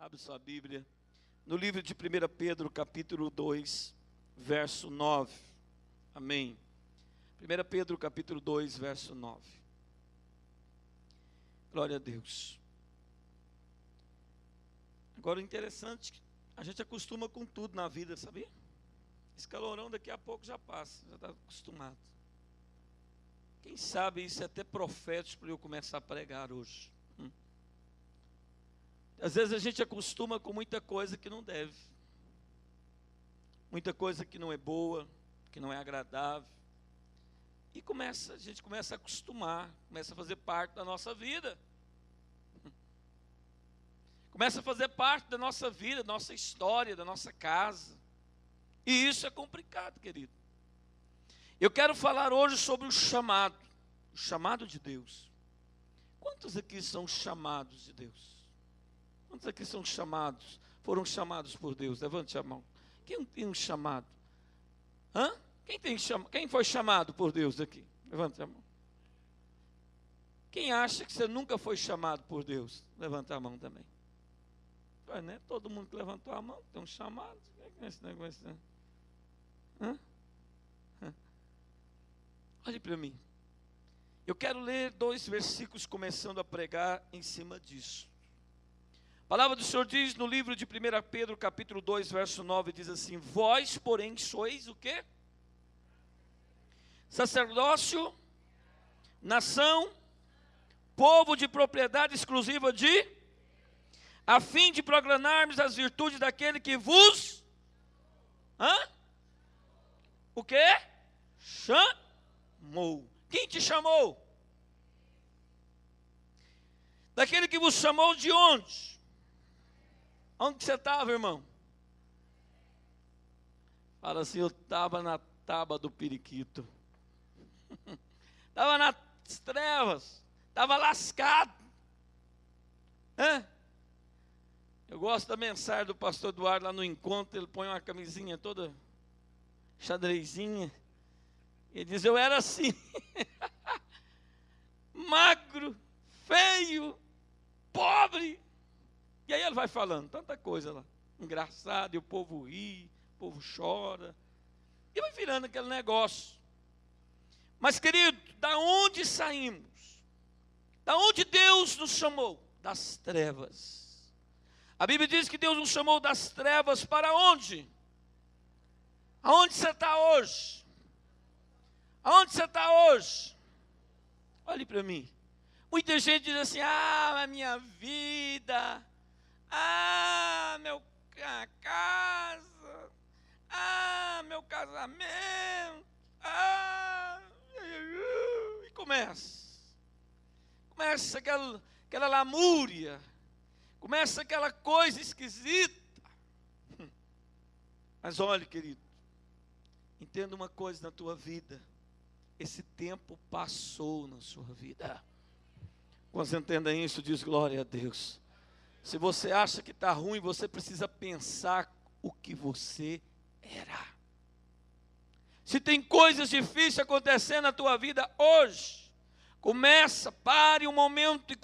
Abre sua Bíblia no livro de 1 Pedro, capítulo 2, verso 9. Amém. 1 Pedro, capítulo 2, verso 9. Glória a Deus. Agora, o interessante, a gente acostuma com tudo na vida, sabia? Esse calorão daqui a pouco já passa, já está acostumado. Quem sabe isso é até profético para eu começar a pregar hoje. Às vezes a gente acostuma com muita coisa que não deve. Muita coisa que não é boa, que não é agradável. E a gente começa a acostumar, começa a fazer parte da nossa vida. Começa a fazer parte da nossa vida, da nossa história, da nossa casa. E isso é complicado, querido. Eu quero falar hoje sobre o chamado de Deus. Quantos aqui são chamados de Deus? Quantos aqui são chamados, foram chamados por Deus? Levante a mão. Quem tem um chamado? Quem foi chamado por Deus aqui? Levante a mão. Quem acha que você nunca foi chamado por Deus? Levanta a mão também. Não é todo mundo que levantou a mão tem um chamado. O que é esse negócio? Olhe para mim. Eu quero ler 2 versículos começando a pregar em cima disso. A palavra do Senhor diz no livro de 1 Pedro, capítulo 2, verso 9, diz assim: vós, porém, sois o quê? Sacerdócio, nação, povo de propriedade exclusiva a fim de proclamarmos as virtudes daquele que vos... O quê? Chamou. Quem te chamou? Daquele que vos chamou de onde? Onde que você estava, irmão? Fala assim, eu estava na taba do periquito. Estava nas trevas. Estava lascado. Eu gosto da mensagem do pastor Eduardo lá no encontro. Ele põe uma camisinha toda xadrezinha. Ele diz, eu era assim. Magro, feio, pobre. E aí ele vai falando tanta coisa lá, engraçado, e o povo ri, o povo chora, e vai virando aquele negócio. Mas querido, da onde saímos? Da onde Deus nos chamou? Das trevas. A Bíblia diz que Deus nos chamou das trevas para onde? Aonde você está hoje? Aonde você está hoje? Olhe para mim. Muita gente diz assim, a minha vida... minha casa, meu casamento, e começa aquela lamúria, começa aquela coisa esquisita. Mas olha, querido, entenda uma coisa na tua vida, esse tempo passou na sua vida. Quando você entenda isso, diz glória a Deus. Se você acha que está ruim, você precisa pensar o que você era. Se tem coisas difíceis acontecendo na tua vida hoje, pare um momento e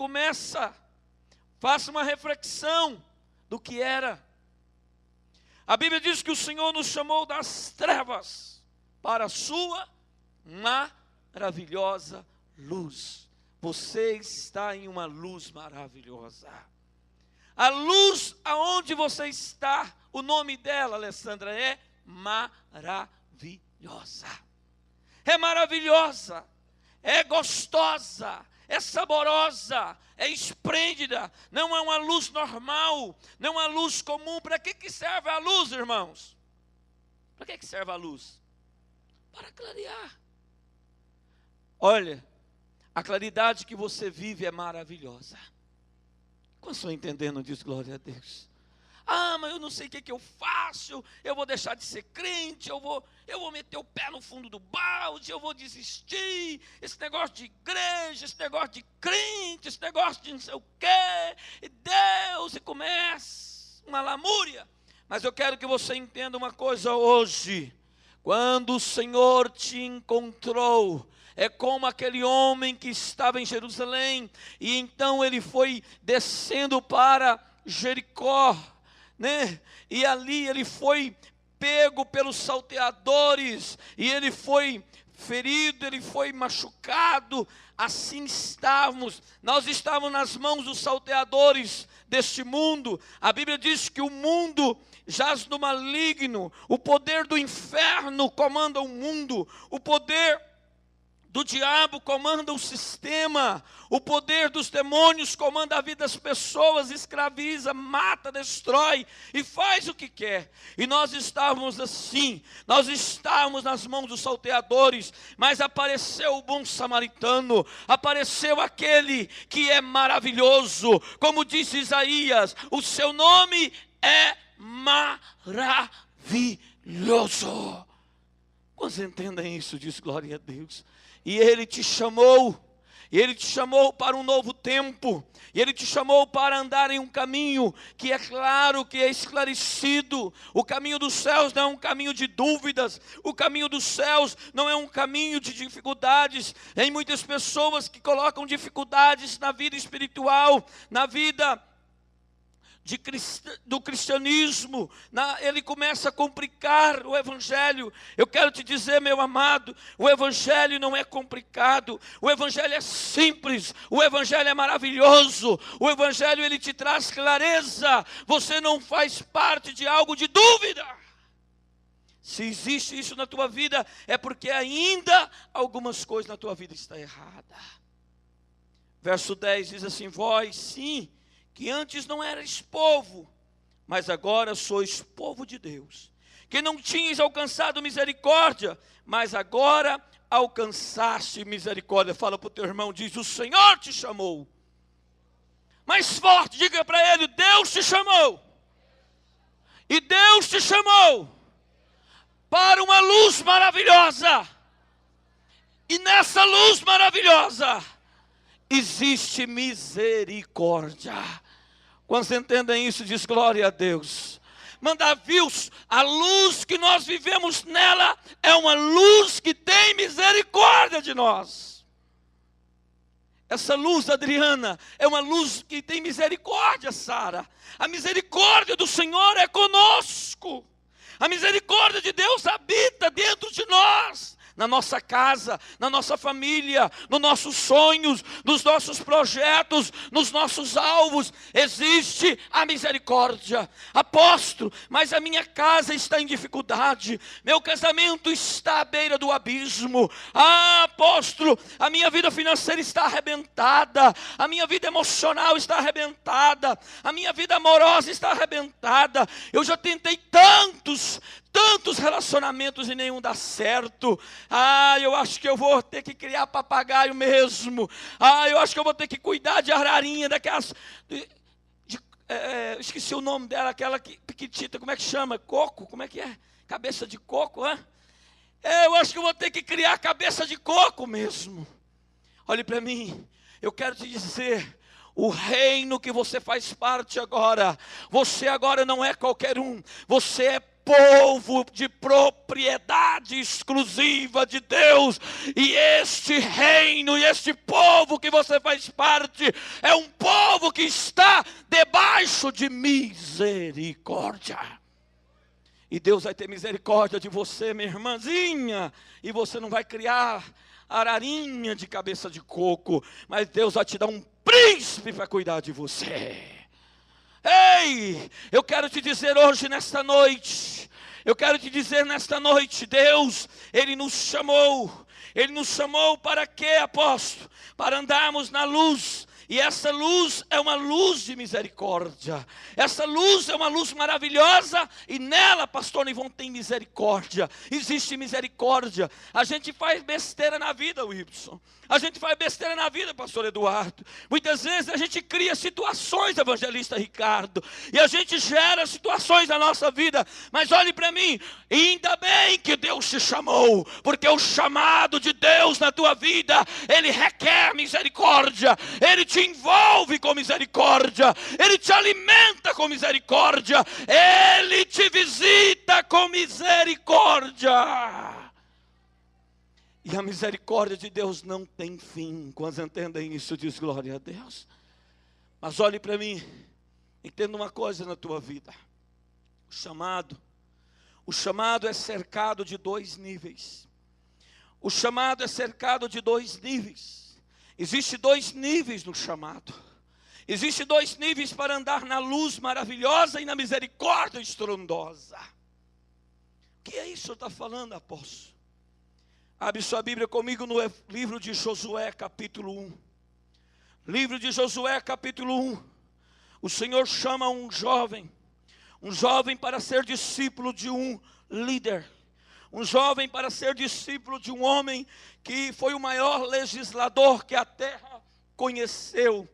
faça uma reflexão do que era. A Bíblia diz que o Senhor nos chamou das trevas para a sua maravilhosa luz. Você está em uma luz maravilhosa. A luz aonde você está, o nome dela, Alessandra, é maravilhosa. É maravilhosa, é gostosa, é saborosa, é esplêndida. Não é uma luz normal, não é uma luz comum. Para que serve a luz, irmãos? Para que serve a luz? Para clarear. Olha, a claridade que você vive é maravilhosa. Quando estou entendendo disso, glória a Deus. Mas eu não sei o que eu faço, eu vou deixar de ser crente, eu vou meter o pé no fundo do balde, eu vou desistir, esse negócio de igreja, esse negócio de crente, esse negócio de não sei o quê, e Deus, e começa uma lamúria. Mas eu quero que você entenda uma coisa hoje, quando o Senhor te encontrou, é como aquele homem que estava em Jerusalém, e então ele foi descendo para Jericó, né? E ali ele foi pego pelos salteadores, e ele foi ferido, ele foi machucado. Assim nós estávamos nas mãos dos salteadores deste mundo. A Bíblia diz que o mundo jaz no maligno, o poder do inferno comanda o mundo, o poder do diabo comanda o sistema, o poder dos demônios comanda a vida das pessoas, escraviza, mata, destrói e faz o que quer. E nós estávamos assim, nós estávamos nas mãos dos salteadores, mas apareceu o bom samaritano, apareceu aquele que é maravilhoso, como disse Isaías, o seu nome é maravilhoso. Quantos entendem isso? Diz glória a Deus. E Ele te chamou, e Ele te chamou para um novo tempo, e Ele te chamou para andar em um caminho que é claro, que é esclarecido. O caminho dos céus não é um caminho de dúvidas, o caminho dos céus não é um caminho de dificuldades. Tem muitas pessoas que colocam dificuldades na vida espiritual, na vida do cristianismo, ele começa a complicar o evangelho. Eu quero te dizer, meu amado, o evangelho não é complicado, o evangelho é simples, o evangelho é maravilhoso, o evangelho ele te traz clareza. Você não faz parte de algo de dúvida. Se existe isso na tua vida, é porque ainda algumas coisas na tua vida estão erradas. Verso 10 diz assim: vós sim, que antes não erais povo, mas agora sois povo de Deus, que não tinhas alcançado misericórdia, mas agora alcançaste misericórdia. Fala para o teu irmão, diz: o Senhor te chamou. Mais forte, diga para ele: Deus te chamou. E Deus te chamou para uma luz maravilhosa. E nessa luz maravilhosa existe misericórdia. Quando entendem isso, diz glória a Deus. Mandavios, a luz que nós vivemos nela é uma luz que tem misericórdia de nós. Essa luz, Adriana, é uma luz que tem misericórdia, Sara. A misericórdia do Senhor é conosco. A misericórdia de Deus habita dentro de nós. Na nossa casa, na nossa família, nos nossos sonhos, nos nossos projetos, nos nossos alvos, existe a misericórdia. Apóstolo, mas a minha casa está em dificuldade, meu casamento está à beira do abismo. Apóstolo, a minha vida financeira está arrebentada, a minha vida emocional está arrebentada, a minha vida amorosa está arrebentada. Eu já tentei tantos relacionamentos e nenhum dá certo. Eu acho que eu vou ter que criar papagaio mesmo. Eu acho que eu vou ter que cuidar de ararinha, daquelas... esqueci o nome dela, aquela piquitita, como é que chama? Coco? Como é que é? Cabeça de coco, hein? Eu acho que eu vou ter que criar cabeça de coco mesmo. Olhe para mim, eu quero te dizer... O reino que você faz parte agora, você agora não é qualquer um, você é povo de propriedade exclusiva de Deus. E este reino, e este povo que você faz parte, é um povo que está debaixo de misericórdia. E Deus vai ter misericórdia de você, minha irmãzinha, e você não vai criar ararinha de cabeça de coco, mas Deus vai te dar um príncipe para cuidar de você. Ei, eu quero te dizer hoje, nesta noite, Deus, Ele nos chamou para quê, apóstolo? Para andarmos na luz. E essa luz é uma luz de misericórdia. Essa luz é uma luz maravilhosa. E nela, pastor Nivon, tem misericórdia. Existe misericórdia. A gente faz besteira na vida, Wilson. A gente faz besteira na vida, pastor Eduardo. Muitas vezes a gente cria situações, evangelista Ricardo. E a gente gera situações na nossa vida. Mas olhe para mim, ainda bem que Deus te chamou. Porque o chamado de Deus na tua vida, Ele requer misericórdia. Ele te envolve com misericórdia. Ele te alimenta com misericórdia. Ele te visita com misericórdia. E a misericórdia de Deus não tem fim. Quando entendem isso, diz glória a Deus. Mas olhe para mim, Entenda uma coisa na tua vida. O chamado é cercado de 2 níveis. O chamado é cercado de 2 níveis. Existem 2 níveis no chamado. Existem 2 níveis para andar na luz maravilhosa e na misericórdia estrondosa. O que é isso que o senhor está falando, apóstolo? Abre sua Bíblia comigo no livro de Josué, capítulo 1. Livro de Josué, capítulo 1. O Senhor chama um jovem para ser discípulo de um líder. Um jovem para ser discípulo de um homem que foi o maior legislador que a terra conheceu.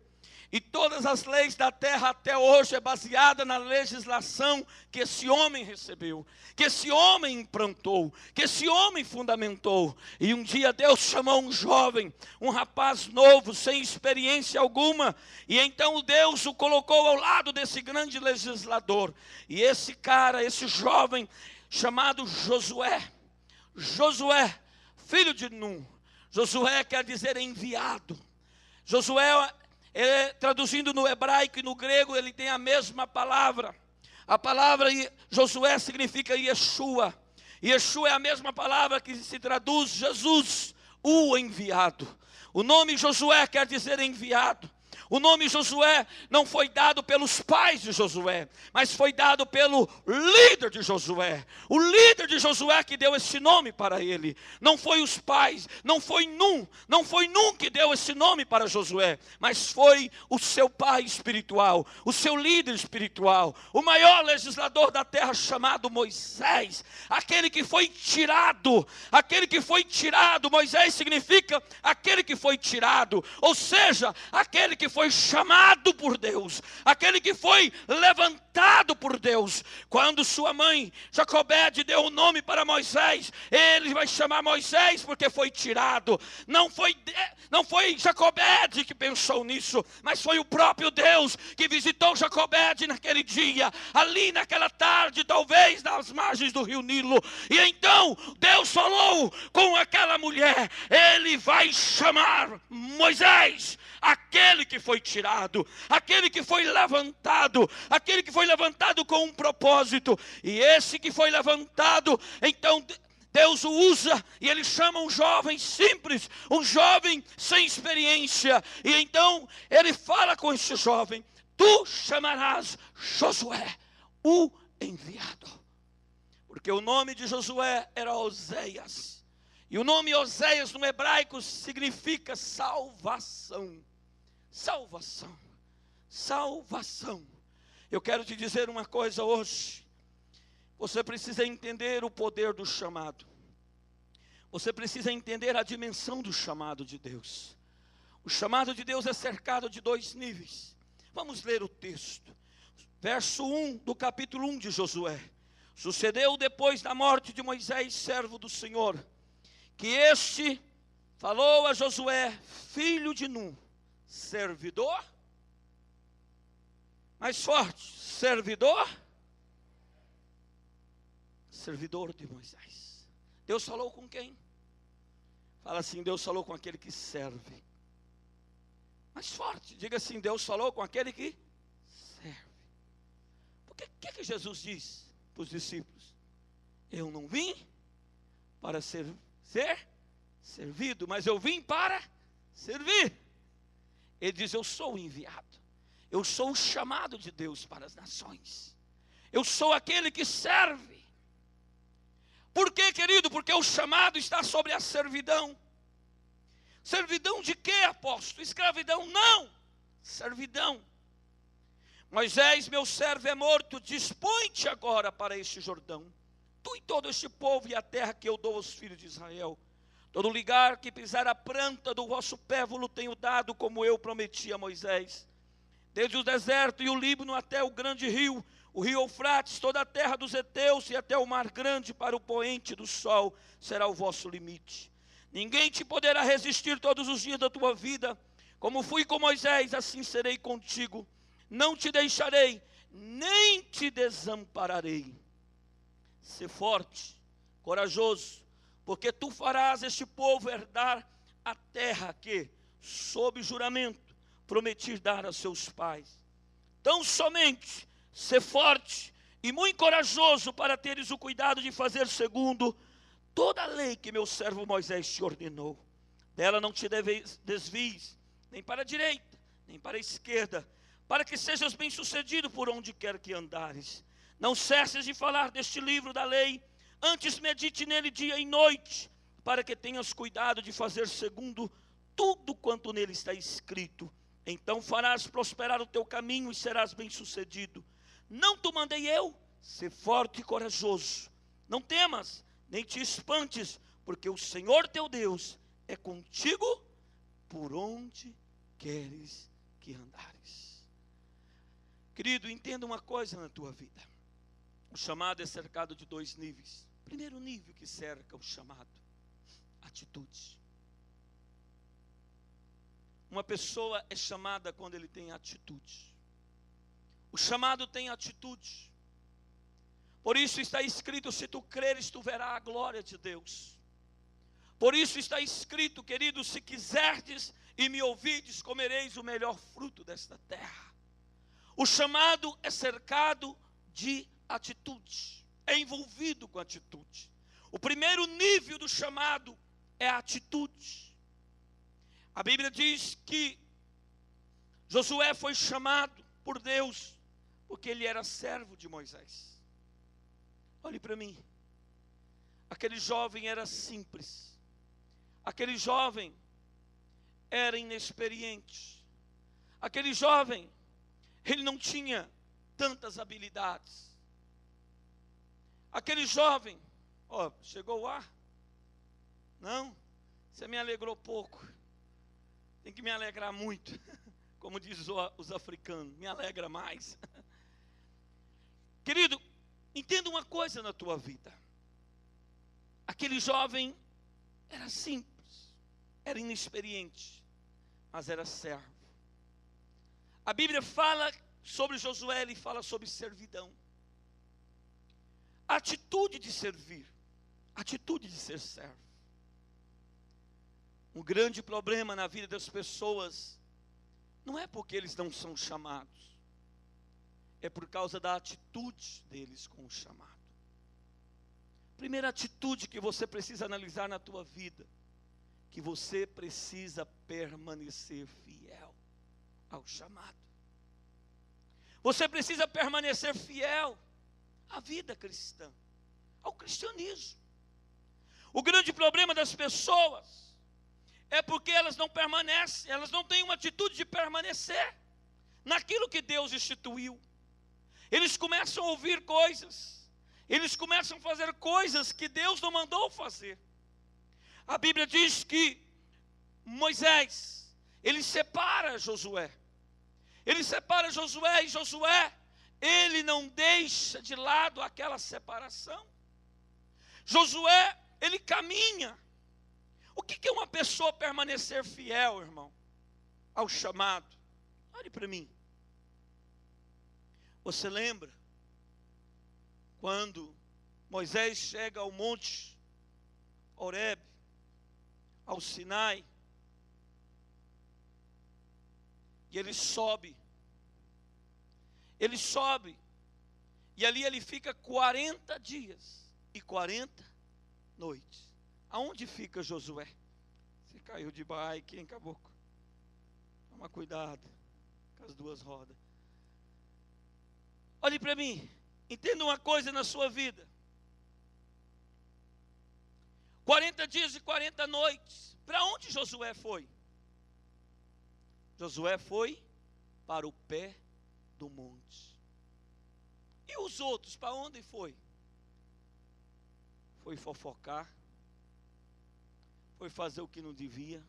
E todas as leis da terra até hoje é baseada na legislação que esse homem recebeu, que esse homem implantou, que esse homem fundamentou. E um dia Deus chamou um jovem, um rapaz novo, sem experiência alguma. E então Deus o colocou ao lado desse grande legislador. E esse cara, esse jovem, chamado Josué, filho de Nun. Josué quer dizer enviado. Josué, traduzindo no hebraico e no grego, ele tem a mesma palavra. A palavra Josué significa Yeshua. Yeshua é a mesma palavra que se traduz Jesus, o enviado. O nome Josué quer dizer enviado. O nome Josué não foi dado pelos pais de Josué, mas foi dado pelo líder de Josué. O líder de Josué que deu esse nome para ele. Não foi os pais, não foi Nun que deu esse nome para Josué, mas foi o seu pai espiritual, o seu líder espiritual, o maior legislador da terra chamado Moisés, aquele que foi tirado. Moisés significa aquele que foi tirado, ou seja, aquele que foi chamado por Deus, aquele que foi levantado por Deus. Quando sua mãe Jacobede deu o nome para Moisés, ele vai chamar Moisés porque foi tirado. Não foi Jacobede que pensou nisso, mas foi o próprio Deus que visitou Jacobede naquele dia, ali naquela tarde, talvez nas margens do rio Nilo. E então Deus falou com aquela mulher: ele vai chamar Moisés, aquele que foi tirado, aquele que foi levantado com um propósito. E esse que foi levantado, então Deus o usa e ele chama um jovem simples, um jovem sem experiência. E então ele fala com esse jovem: tu chamarás Josué, o enviado. Porque o nome de Josué era Oséias. E o nome Oséias no hebraico significa salvação. Salvação. Eu quero te dizer uma coisa hoje. Você precisa entender o poder do chamado. Você precisa entender a dimensão do chamado de Deus. O chamado de Deus é cercado de 2 níveis. Vamos ler o texto. Verso 1 do capítulo 1 de Josué. Sucedeu depois da morte de Moisés, servo do Senhor, que este falou a Josué, filho de Nun, servidor, mais forte, servidor de Moisés. Deus falou com quem? Fala assim: Deus falou com aquele que serve. Mais forte, diga assim: Deus falou com aquele que serve. Porque o que Jesus diz para os discípulos? Eu não vim para ser servido, mas eu vim para servir. Ele diz: eu sou o enviado, eu sou o chamado de Deus para as nações, eu sou aquele que serve. Por quê, querido? Porque o chamado está sobre a servidão. Servidão de quê, apóstolo? Escravidão? Não, servidão. Moisés, meu servo, é morto, dispõe-te agora para este Jordão, tu e todo este povo, e a terra que eu dou aos filhos de Israel. Todo lugar que pisar a planta do vosso pé vos tenho dado, como eu prometi a Moisés. Desde o deserto e o Líbano até o grande rio, o rio Eufrates, toda a terra dos heteus e até o mar grande para o poente do sol, será o vosso limite. Ninguém te poderá resistir todos os dias da tua vida. Como fui com Moisés, assim serei contigo. Não te deixarei, nem te desampararei. Sê forte, corajoso, porque tu farás este povo herdar a terra que, sob juramento, prometi dar a seus pais. Tão somente ser forte e muito corajoso para teres o cuidado de fazer segundo toda a lei que meu servo Moisés te ordenou. Dela não te desvies, nem para a direita, nem para a esquerda, para que sejas bem-sucedido por onde quer que andares. Não cesses de falar deste livro da lei, antes medite nele dia e noite, para que tenhas cuidado de fazer segundo tudo quanto nele está escrito. Então farás prosperar o teu caminho e serás bem-sucedido. Não te mandei eu? Ser forte e corajoso. Não temas, nem te espantes, porque o Senhor teu Deus é contigo por onde queres que andares. Querido, entenda uma coisa na tua vida. O chamado é cercado de 2 níveis. Primeiro nível que cerca o chamado: atitude. Uma pessoa é chamada quando ele tem atitude. O chamado tem atitude. Por isso está escrito: se tu creres, tu verás a glória de Deus. Por isso está escrito, querido: se quiserdes e me ouvides, comereis o melhor fruto desta terra. O chamado é cercado de atitude, é envolvido com atitude. O primeiro nível do chamado é a atitude. A Bíblia diz que Josué foi chamado por Deus porque ele era servo de Moisés. Olhe para mim. Aquele jovem era simples. Aquele jovem era inexperiente. Aquele jovem, ele não tinha tantas habilidades. Aquele jovem, chegou o ar? Não, você me alegrou pouco. Tem que me alegrar muito. Como diz os africanos, me alegra mais. Querido, entenda uma coisa na tua vida. Aquele jovem era simples, era inexperiente, mas era servo. A Bíblia fala sobre Josué, ele fala sobre servidão. Atitude de servir, atitude de ser servo. Um grande problema na vida das pessoas não é porque eles não são chamados, é por causa da atitude deles com o chamado. Primeira atitude que você precisa analisar na tua vida, que você precisa permanecer fiel ao chamado. Você precisa permanecer fiel à vida cristã, ao cristianismo. O grande problema das pessoas é porque elas não permanecem, elas não têm uma atitude de permanecer naquilo que Deus instituiu. Eles começam a ouvir coisas, eles começam a fazer coisas que Deus não mandou fazer. A Bíblia diz que Moisés, ele separa Josué. Ele separa Josué, e Josué, ele não deixa de lado aquela separação. Josué, ele caminha. O que é uma pessoa permanecer fiel, irmão, ao chamado? Olhe para mim. Você lembra quando Moisés chega ao monte Horebe, ao Sinai, e ele sobe, e ali ele fica 40 dias e 40 noites. Aonde fica Josué? Você caiu de bike, hein, caboclo? Toma cuidado com as 2 rodas. Olhe para mim, entenda uma coisa na sua vida. 40 dias e 40 noites. Para onde Josué foi? Josué foi para o pé do monte. E os outros, para onde foi? Foi fofocar. Foi fazer o que não devia.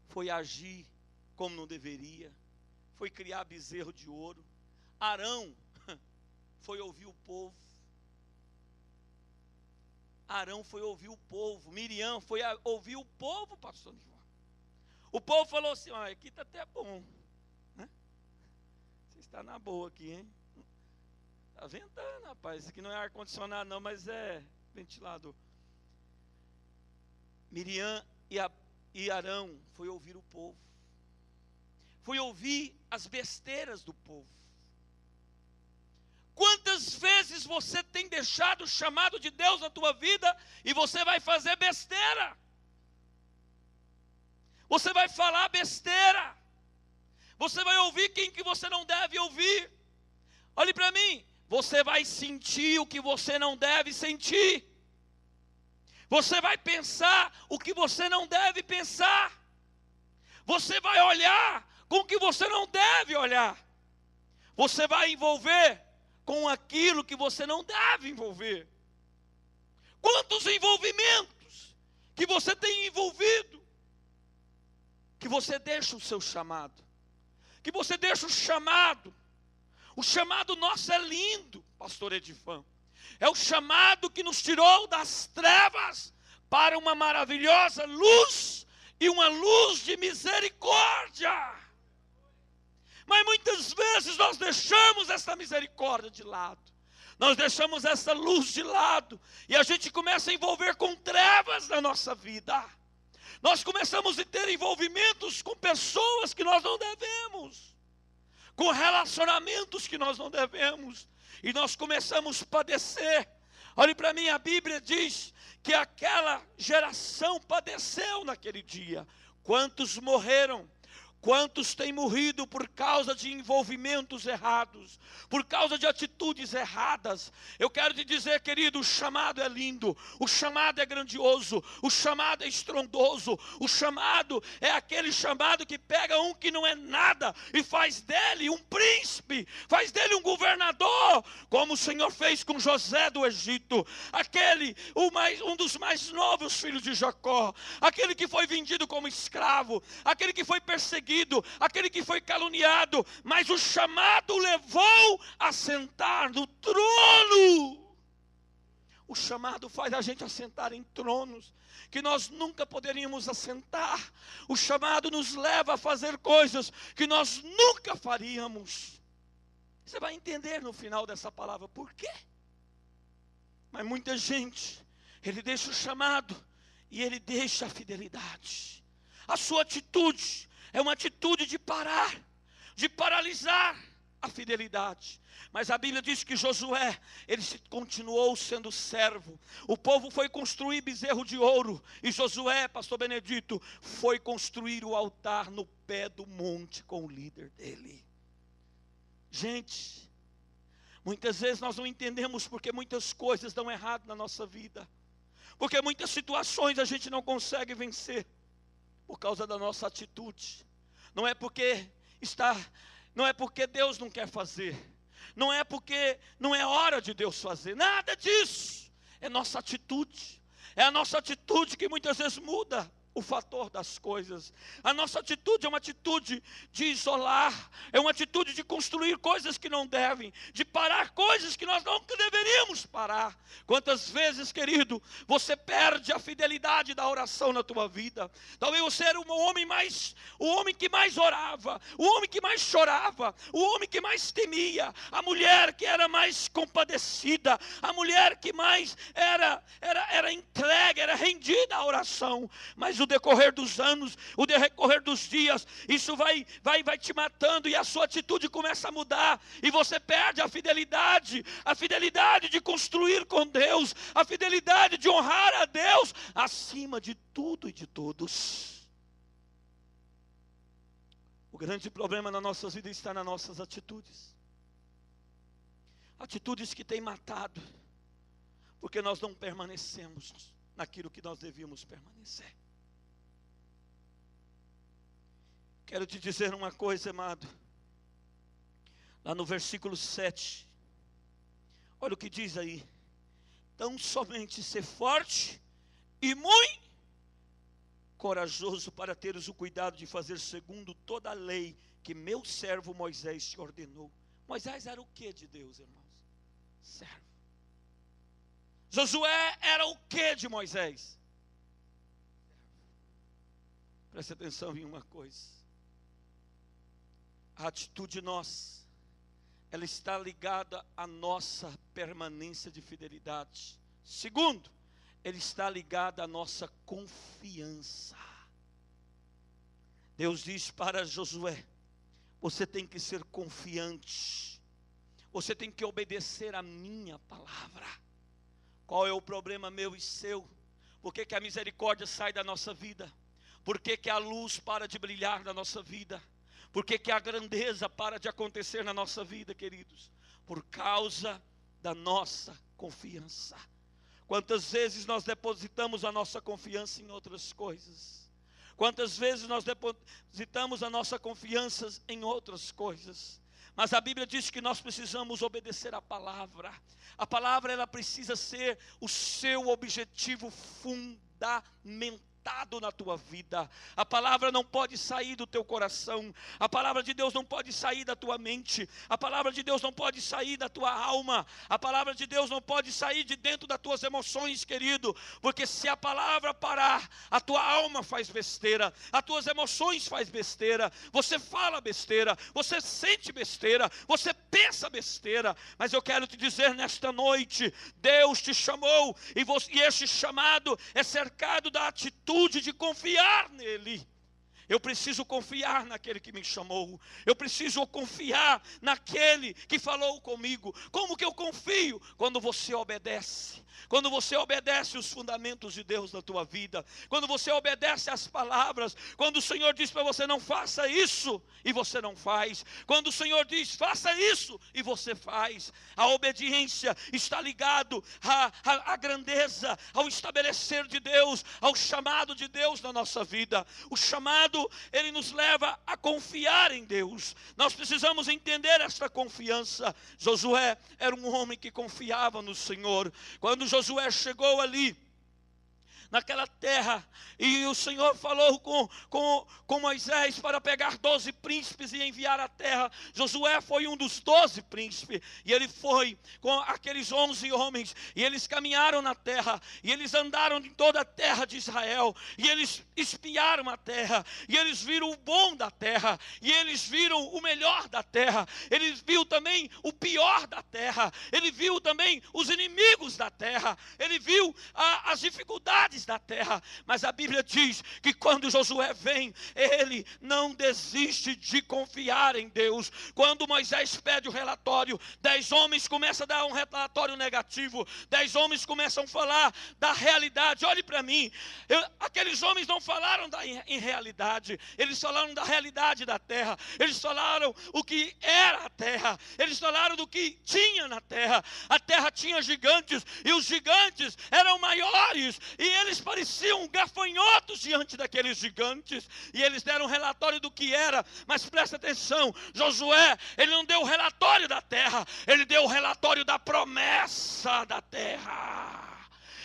Foi agir como não deveria. Foi criar bezerro de ouro. Arão foi ouvir o povo. Arão foi ouvir o povo. Miriam foi ouvir o povo, pastor Nival. O povo falou assim: aqui está até bom, né? Você está na boa aqui, hein? Está ventando, rapaz. Isso aqui não é ar-condicionado não, mas é ventilador. Miriam e Arão foi ouvir o povo. fui ouvir as besteiras do povo. Quantas vezes você tem deixado o chamado de Deus na tua vida e você vai fazer besteira? Você vai falar besteira. Você vai ouvir quem que você não deve ouvir. Olhe para mim, você vai sentir o que você não deve sentir. Você vai pensar o que você não deve pensar. Você vai olhar com o que você não deve olhar. Você vai envolver com aquilo que você não deve envolver. Quantos envolvimentos que você tem envolvido, que você deixa o seu chamado, que você deixa o chamado nosso é lindo, pastor Edifan, é o chamado que nos tirou das trevas para uma maravilhosa luz, e uma luz de misericórdia. Mas muitas vezes nós deixamos essa misericórdia de lado, nós deixamos essa luz de lado, e a gente começa a envolver com trevas na nossa vida. Nós começamos a ter envolvimentos com pessoas que nós não devemos, com relacionamentos que nós não devemos, e nós começamos a padecer. Olhe para mim, a Bíblia diz que aquela geração padeceu naquele dia. Quantos morreram? Quantos têm morrido por causa de envolvimentos errados, por causa de atitudes erradas? Eu quero te dizer, querido, o chamado é lindo, o chamado é grandioso, o chamado é estrondoso, o chamado é aquele chamado que pega um que não é nada e faz dele um príncipe, faz dele um governador, como o Senhor fez com José do Egito, um dos mais novos filhos de Jacó, aquele que foi vendido como escravo, aquele que foi perseguido, aquele que foi caluniado, mas o chamado levou a sentar no trono. O chamado faz a gente assentar em tronos que nós nunca poderíamos assentar. O chamado nos leva a fazer coisas que nós nunca faríamos. Você vai entender no final dessa palavra por quê. Mas muita gente, ele deixa o chamado e ele deixa a fidelidade. A sua atitude é uma atitude de parar, de paralisar a fidelidade. Mas a Bíblia diz que Josué, ele continuou sendo servo. O povo foi construir bezerro de ouro, e Josué, pastor Benedito, foi construir o altar no pé do monte com o líder dele. Gente, muitas vezes nós não entendemos porque muitas coisas dão errado na nossa vida, porque muitas situações a gente não consegue vencer por causa da nossa atitude. Não é porque Deus não quer fazer, não é porque não é hora de Deus fazer, nada disso. É nossa atitude, é a nossa atitude que muitas vezes muda o fator das coisas. A nossa atitude é uma atitude de isolar, é uma atitude de construir coisas que não devem, de parar coisas que nós nunca deveríamos parar. Quantas vezes, querido, você perde a fidelidade da oração na tua vida? Talvez você era o homem que mais orava, o homem que mais chorava, o homem que mais temia, a mulher que era mais compadecida, a mulher que mais era entregue, era rendida à oração. Mas o decorrer dos anos, o decorrer dos dias, isso vai te matando, e a sua atitude começa a mudar, e você perde a fidelidade de construir com Deus, a fidelidade de honrar a Deus acima de tudo e de todos. O grande problema na nossa vida está nas nossas atitudes. Atitudes que têm matado, porque nós não permanecemos naquilo que nós devíamos permanecer. Quero te dizer uma coisa, amado. Lá no versículo 7, olha o que diz aí: tão somente ser forte e muito corajoso para teres o cuidado de fazer segundo toda a lei que meu servo Moisés te ordenou. Moisés era o que de Deus, irmãos? Servo. Josué era o que de Moisés? Preste atenção em uma coisa. A atitude nossa, ela está ligada à nossa permanência de fidelidade. Segundo, ele está ligado à nossa confiança. Deus diz para Josué: você tem que ser confiante. Você tem que obedecer a minha palavra. Qual é o problema meu e seu? Por que que a misericórdia sai da nossa vida? Por que que a luz para de brilhar na nossa vida? Por que que a grandeza para de acontecer na nossa vida, queridos? Por causa da nossa confiança. Quantas vezes nós depositamos a nossa confiança em outras coisas? Quantas vezes nós depositamos a nossa confiança em outras coisas? Mas a Bíblia diz que nós precisamos obedecer a palavra. A palavra, ela precisa ser o seu objetivo fundamental na tua vida. A palavra não pode sair do teu coração. A palavra de Deus não pode sair da tua mente. A palavra de Deus não pode sair da tua alma. A palavra de Deus não pode sair de dentro das tuas emoções, querido. Porque se a palavra parar, a tua alma faz besteira, as tuas emoções faz besteira, você fala besteira, você sente besteira, você pensa besteira. Mas eu quero te dizer nesta noite, Deus te chamou e este chamado é cercado da atitude de confiar nele. Eu preciso confiar naquele que me chamou. Eu preciso confiar naquele que falou comigo. Como que eu confio? Quando você obedece. Quando você obedece os fundamentos de Deus na tua vida. Quando você obedece às palavras. Quando o Senhor diz para você não faça isso e você não faz. Quando o Senhor diz faça isso e você faz. A obediência está ligado à grandeza, ao estabelecer de Deus, ao chamado de Deus na nossa vida. O chamado, ele nos leva a confiar em Deus. Nós precisamos entender esta confiança. Josué era um homem que confiava no Senhor. Quando Josué chegou ali naquela terra, e o Senhor falou com Moisés para pegar 12 príncipes e enviar à terra. Josué foi um dos 12 príncipes, e ele foi com aqueles 11 homens, e eles caminharam na terra, e eles andaram em toda a terra de Israel, e eles espiaram a terra, e eles viram o bom da terra, e eles viram o melhor da terra, eles viram também o pior da terra, ele viu também os inimigos da terra, ele viu as dificuldades da terra. Mas a Bíblia diz que quando Josué vem, ele não desiste de confiar em Deus. Quando Moisés pede o relatório, 10 homens começam a dar um relatório negativo, 10 homens começam a falar da realidade. Olhe para mim, aqueles homens não falaram em realidade, eles falaram da realidade da terra, eles falaram o que era a terra, eles falaram do que tinha na terra. A terra tinha gigantes, e os gigantes eram maiores, e eles pareciam gafanhotos diante daqueles gigantes, e eles deram um relatório do que era. Mas presta atenção, Josué, ele não deu o relatório da terra, ele deu o relatório da promessa da terra.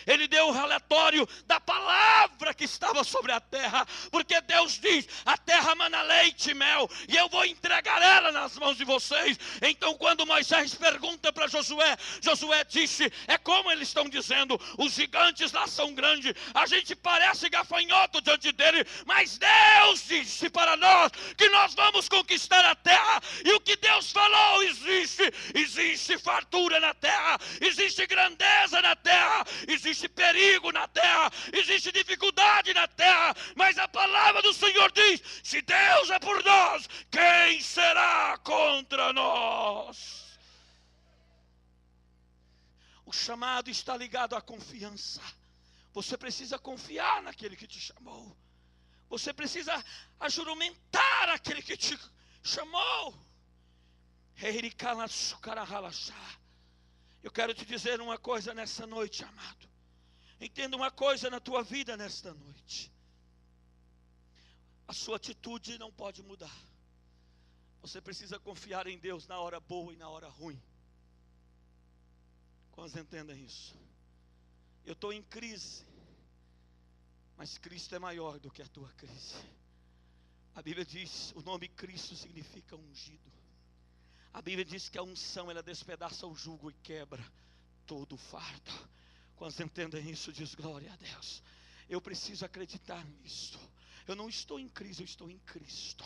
Ele deu o relatório da palavra que estava sobre a terra, porque Deus diz, a terra mana leite e mel, e eu vou entregar ela nas mãos de vocês. Então quando Moisés pergunta para Josué, Josué disse, é como eles estão dizendo, os gigantes lá são grandes, a gente parece gafanhoto diante dele, mas Deus disse para nós, que nós vamos conquistar a terra, e o que Deus falou existe fartura na terra, existe grandeza na terra, existe perigo na terra, existe dificuldade na terra, mas a palavra do Senhor diz, se Deus é por nós, quem será contra nós? O chamado está ligado à confiança. Você precisa confiar naquele que te chamou. Você precisa ajuramentar aquele que te chamou. Eu quero te dizer uma coisa nessa noite, amado. Entenda uma coisa na tua vida nesta noite. A sua atitude não pode mudar. Você precisa confiar em Deus na hora boa e na hora ruim. Quantos entendem isso? Eu estou em crise, mas Cristo é maior do que a tua crise. A Bíblia diz, o nome Cristo significa ungido. A Bíblia diz que a unção, ela despedaça o jugo e quebra todo o fardo. Quando entendem isso, diz glória a Deus. Eu preciso acreditar nisso. Eu não estou em crise, eu estou em Cristo.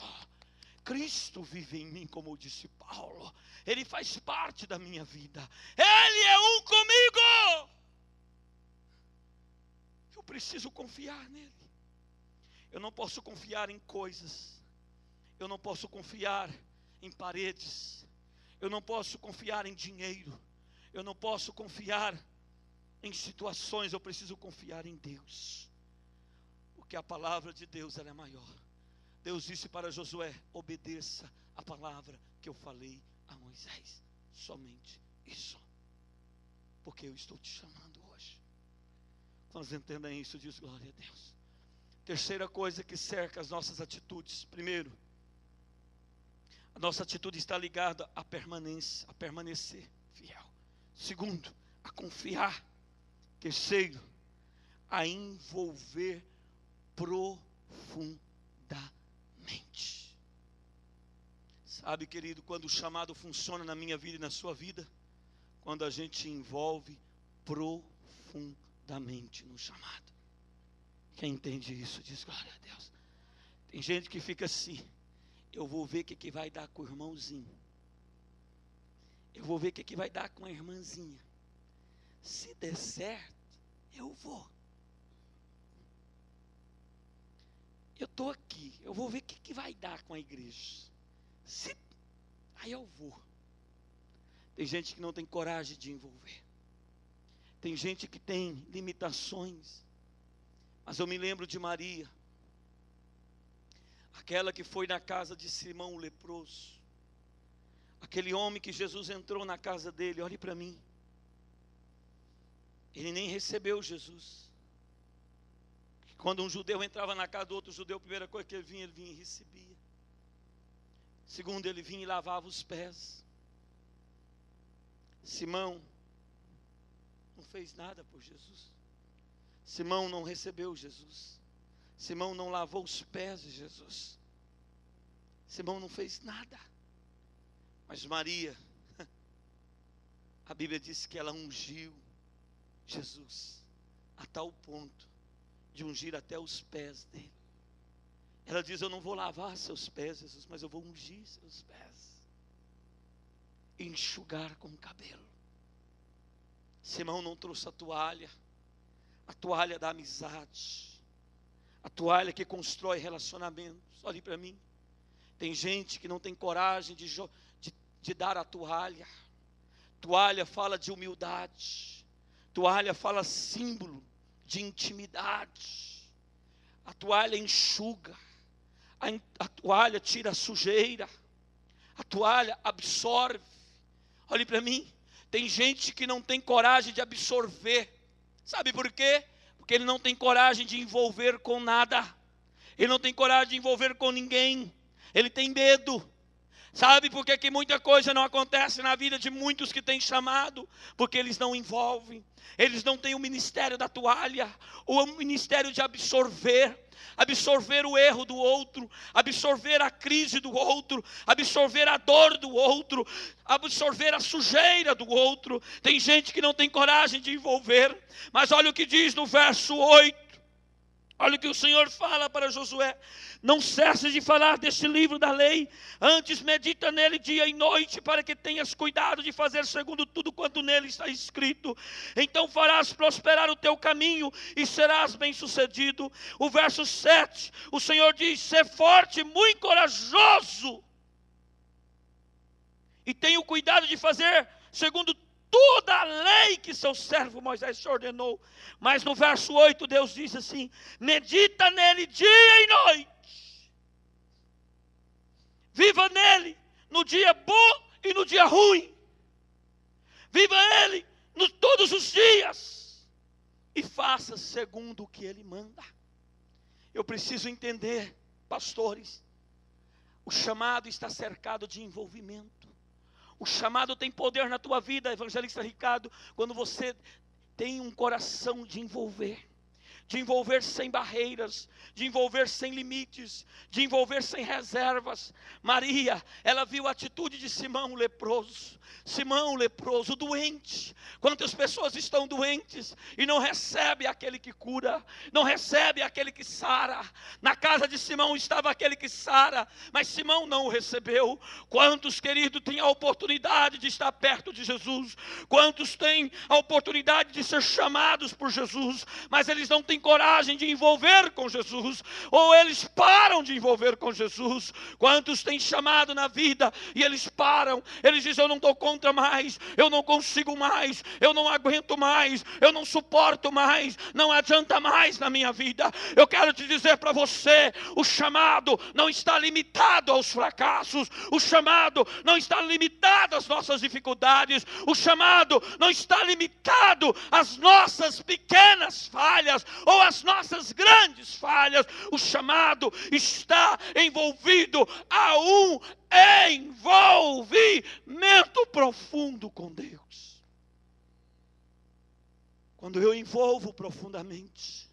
Cristo vive em mim, como disse Paulo. Ele faz parte da minha vida. Ele é um comigo. Eu preciso confiar nele. Eu não posso confiar em coisas. Eu não posso confiar em paredes, eu não posso confiar em dinheiro, eu não posso confiar em situações, eu preciso confiar em Deus, porque a palavra de Deus ela é maior. Deus disse para Josué: obedeça a palavra que eu falei a Moisés, somente isso, porque eu estou te chamando hoje. Quando entendem isso, diz glória a Deus. Terceira coisa que cerca as nossas atitudes: primeiro, a nossa atitude está ligada à permanência, a permanecer fiel. Segundo, a confiar. Terceiro, a envolver profundamente. Sabe, querido, quando o chamado funciona na minha vida e na sua vida, quando a gente envolve profundamente no chamado. Quem entende isso, diz glória a Deus. Tem gente que fica assim: eu vou ver o que vai dar com o irmãozinho, eu vou ver o que vai dar com a irmãzinha, se der certo, eu vou. Eu estou aqui, eu vou ver o que vai dar com a igreja, aí eu vou. Tem gente que não tem coragem de envolver, tem gente que tem limitações. Mas eu me lembro de Maria, aquela que foi na casa de Simão o leproso, aquele homem que Jesus entrou na casa dele. Olhe para mim, ele nem recebeu Jesus. Quando um judeu entrava na casa do outro judeu, a primeira coisa que ele vinha e recebia. Segundo, ele vinha e lavava os pés. Simão não fez nada por Jesus. Simão não recebeu Jesus. Simão não lavou os pés de Jesus. Simão não fez nada. Mas Maria, a Bíblia diz que ela ungiu Jesus a tal ponto de ungir até os pés dele. Ela diz: eu não vou lavar seus pés, Jesus, mas eu vou ungir seus pés e enxugar com o cabelo. Simão não trouxe a toalha da amizade, a toalha que constrói relacionamentos. Olhe para mim, tem gente que não tem coragem de dar a toalha. Toalha fala de humildade, toalha fala símbolo de intimidade. A toalha enxuga, a toalha tira a sujeira, a toalha absorve. Olhe para mim, tem gente que não tem coragem de absorver. Sabe por quê? Porque ele não tem coragem de envolver com nada, ele não tem coragem de envolver com ninguém, ele tem medo. Sabe por que muita coisa não acontece na vida de muitos que têm chamado? Porque eles não envolvem, eles não têm o ministério da toalha, o ministério de absorver o erro do outro, absorver a crise do outro, absorver a dor do outro, absorver a sujeira do outro. Tem gente que não tem coragem de envolver. Mas olha o que diz no verso 8. Olha o que o Senhor fala para Josué: não cesse de falar deste livro da lei, antes medita nele dia e noite, para que tenhas cuidado de fazer segundo tudo quanto nele está escrito. Então farás prosperar o teu caminho e serás bem-sucedido. O verso 7, o Senhor diz: sê forte e muito corajoso, e tenha o cuidado de fazer segundo toda a lei que seu servo Moisés te ordenou. Mas no verso 8 Deus diz assim: medita nele dia e noite, viva nele no dia bom e no dia ruim, viva ele todos os dias, e faça segundo o que ele manda. Eu preciso entender, pastores, o chamado está cercado de envolvimento. O chamado tem poder na tua vida, evangelista Ricardo, quando você tem um coração de envolver sem barreiras, de envolver sem limites, de envolver sem reservas. Maria, ela viu a atitude de Simão leproso, doente. Quantas pessoas estão doentes e não recebem aquele que cura, não recebem aquele que sara? Na casa de Simão estava aquele que sara, mas Simão não o recebeu. Quantos, querido, têm a oportunidade de estar perto de Jesus? Quantos têm a oportunidade de ser chamados por Jesus, mas eles não têm coragem de envolver com Jesus, ou eles param de envolver com Jesus. Quantos têm chamado na vida e eles param, eles dizem: eu não dou conta mais, eu não consigo mais, eu não aguento mais, eu não suporto mais, não adianta mais na minha vida. Eu quero te dizer para você, o chamado não está limitado aos fracassos, o chamado não está limitado às nossas dificuldades, o chamado não está limitado às nossas pequenas falhas ou às nossas grandes falhas. O chamado está envolvido a um envolvimento profundo com Deus. Quando eu envolvo profundamente,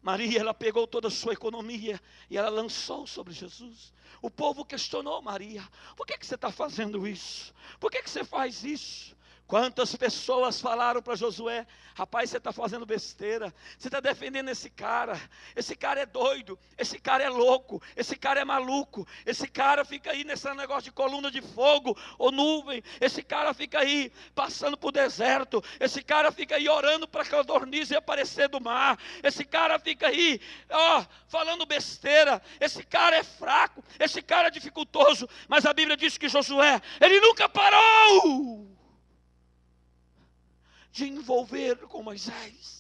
Maria, ela pegou toda a sua economia e ela lançou sobre Jesus. O povo questionou Maria: por que você está fazendo isso? Por que você faz isso? Quantas pessoas falaram para Josué: rapaz, você está fazendo besteira, você está defendendo esse cara é doido, esse cara é louco, esse cara é maluco, esse cara fica aí nesse negócio de coluna de fogo ou nuvem, esse cara fica aí passando por deserto, esse cara fica aí orando para a codorniz aparecer do mar, esse cara fica aí, falando besteira, esse cara é fraco, esse cara é dificultoso. Mas a Bíblia diz que Josué, ele nunca parou de envolver com Moisés.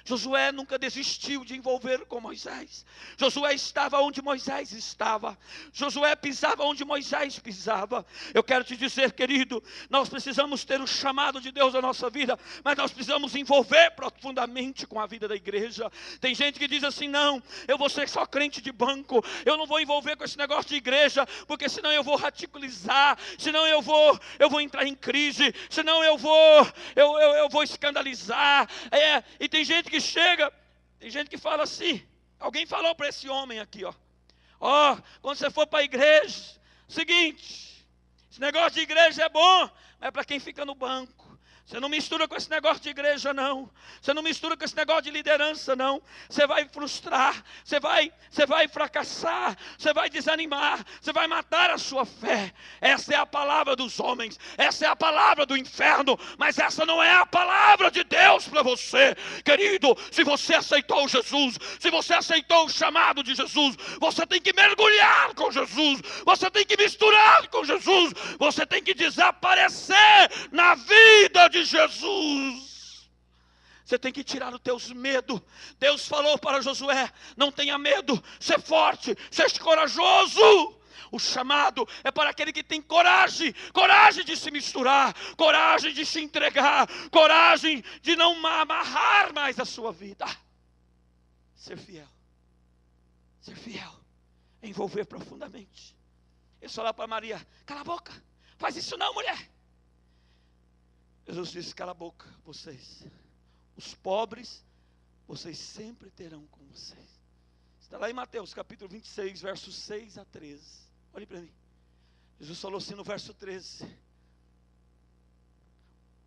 Josué nunca desistiu de envolver com Moisés. Josué estava onde Moisés estava. Josué pisava onde Moisés pisava. Eu quero te dizer, querido, nós precisamos ter o chamado de Deus na nossa vida, mas nós precisamos envolver profundamente com a vida da igreja. Tem gente que diz assim: não, eu vou ser só crente de banco, eu não vou envolver com esse negócio de igreja, porque senão eu vou radicalizar, senão eu vou entrar em crise, senão eu vou escandalizar. E tem gente que chega, tem gente que fala assim. Alguém falou para esse homem aqui, quando você for para a igreja, seguinte, esse negócio de igreja é bom, mas é para quem fica no banco. Você não mistura com esse negócio de igreja, não. Você não mistura com esse negócio de liderança, não. Você vai frustrar, você vai fracassar, você vai desanimar, você vai matar a sua fé. Essa é a palavra dos homens, essa é a palavra do inferno, mas essa não é a palavra de Deus para você. Querido, se você aceitou Jesus, se você aceitou o chamado de Jesus, você tem que mergulhar com Jesus, você tem que misturar com Jesus, você tem que desaparecer na vida de Jesus. Você tem que tirar os teus medos. Deus falou para Josué: não tenha medo, seja forte, seja corajoso. O chamado é para aquele que tem coragem de se misturar, coragem de se entregar, coragem de não amarrar mais a sua vida. Ser fiel, envolver profundamente. Ele falou para Maria: cala a boca, faz isso não, mulher. Jesus disse: cala a boca, vocês, os pobres, vocês sempre terão com vocês. Está lá em Mateus capítulo 26, versos 6 a 13. Olhe para mim. Jesus falou assim no verso 13: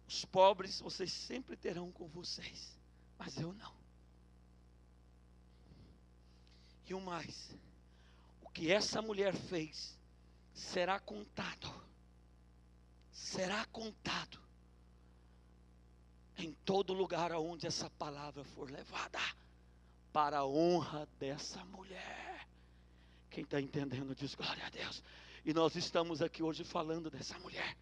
os pobres vocês sempre terão com vocês, mas eu não. E o mais, o que essa mulher fez será contado em todo lugar aonde essa palavra for levada, para a honra dessa mulher. Quem está entendendo diz glória a Deus. E nós estamos aqui hoje falando dessa mulher.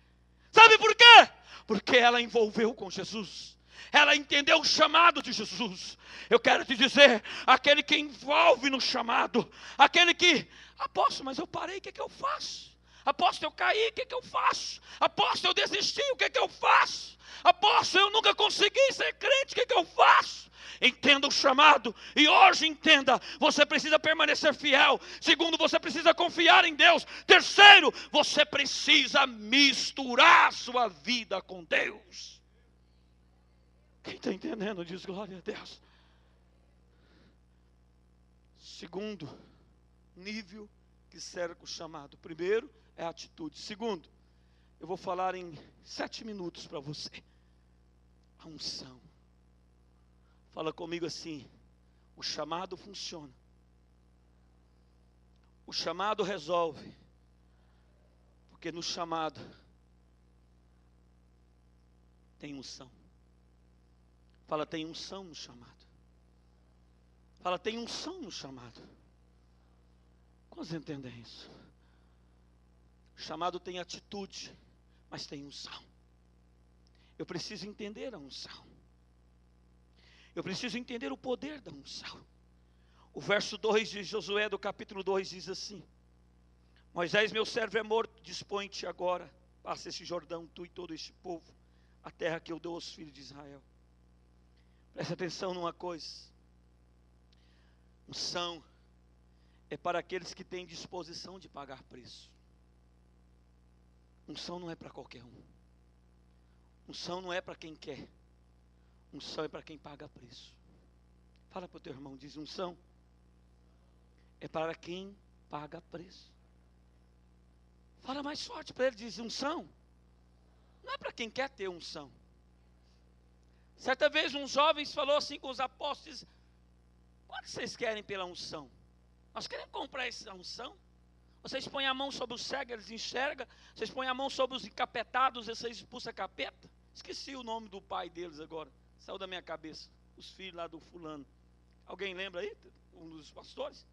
Sabe por quê? Porque ela envolveu com Jesus, ela entendeu o chamado de Jesus. Eu quero te dizer, aquele que envolve no chamado, aquele que: apóstolo, mas eu parei, o que eu faço? Apóstolo, eu caí, o que eu faço? Apóstolo, eu desisti, o que eu faço? Apóstolo, eu nunca consegui ser crente, o que eu faço? Entenda o chamado, e hoje entenda: você precisa permanecer fiel. Segundo, você precisa confiar em Deus. Terceiro, você precisa misturar sua vida com Deus. Quem está entendendo diz glória a Deus. Segundo nível que cerca o chamado: primeiro é a atitude. Segundo, eu vou falar em 7 minutos para você: a unção. Fala comigo assim: o chamado funciona, o chamado resolve, porque no chamado tem unção. Fala: tem unção no chamado. Fala, tem unção no chamado. Quantos entendem isso? O chamado tem atitude, mas tem unção. Eu preciso entender a unção. Eu preciso entender o poder da unção. O verso 2 de Josué, do capítulo 2, diz assim: Moisés, meu servo é morto, dispõe-te agora, passa esse Jordão, tu e todo este povo, a terra que eu dou aos filhos de Israel. Preste atenção numa coisa. Unção é para aqueles que têm disposição de pagar preço. Unção não é para qualquer um. Unção não é para quem quer. Unção é para quem paga preço. Fala para o teu irmão, diz: unção é para quem paga preço. Fala mais forte para ele, diz: unção não é para quem quer ter unção. Certa vez um jovem falou assim com os apóstolos: quanto vocês querem pela unção? Nós queremos comprar essa unção. Vocês põem a mão sobre os cegos, eles enxergam. Vocês põem a mão sobre os encapetados, vocês expulsam capeta. Esqueci o nome do pai deles agora, saiu da minha cabeça. Os filhos lá do fulano. Alguém lembra aí? Um dos pastores?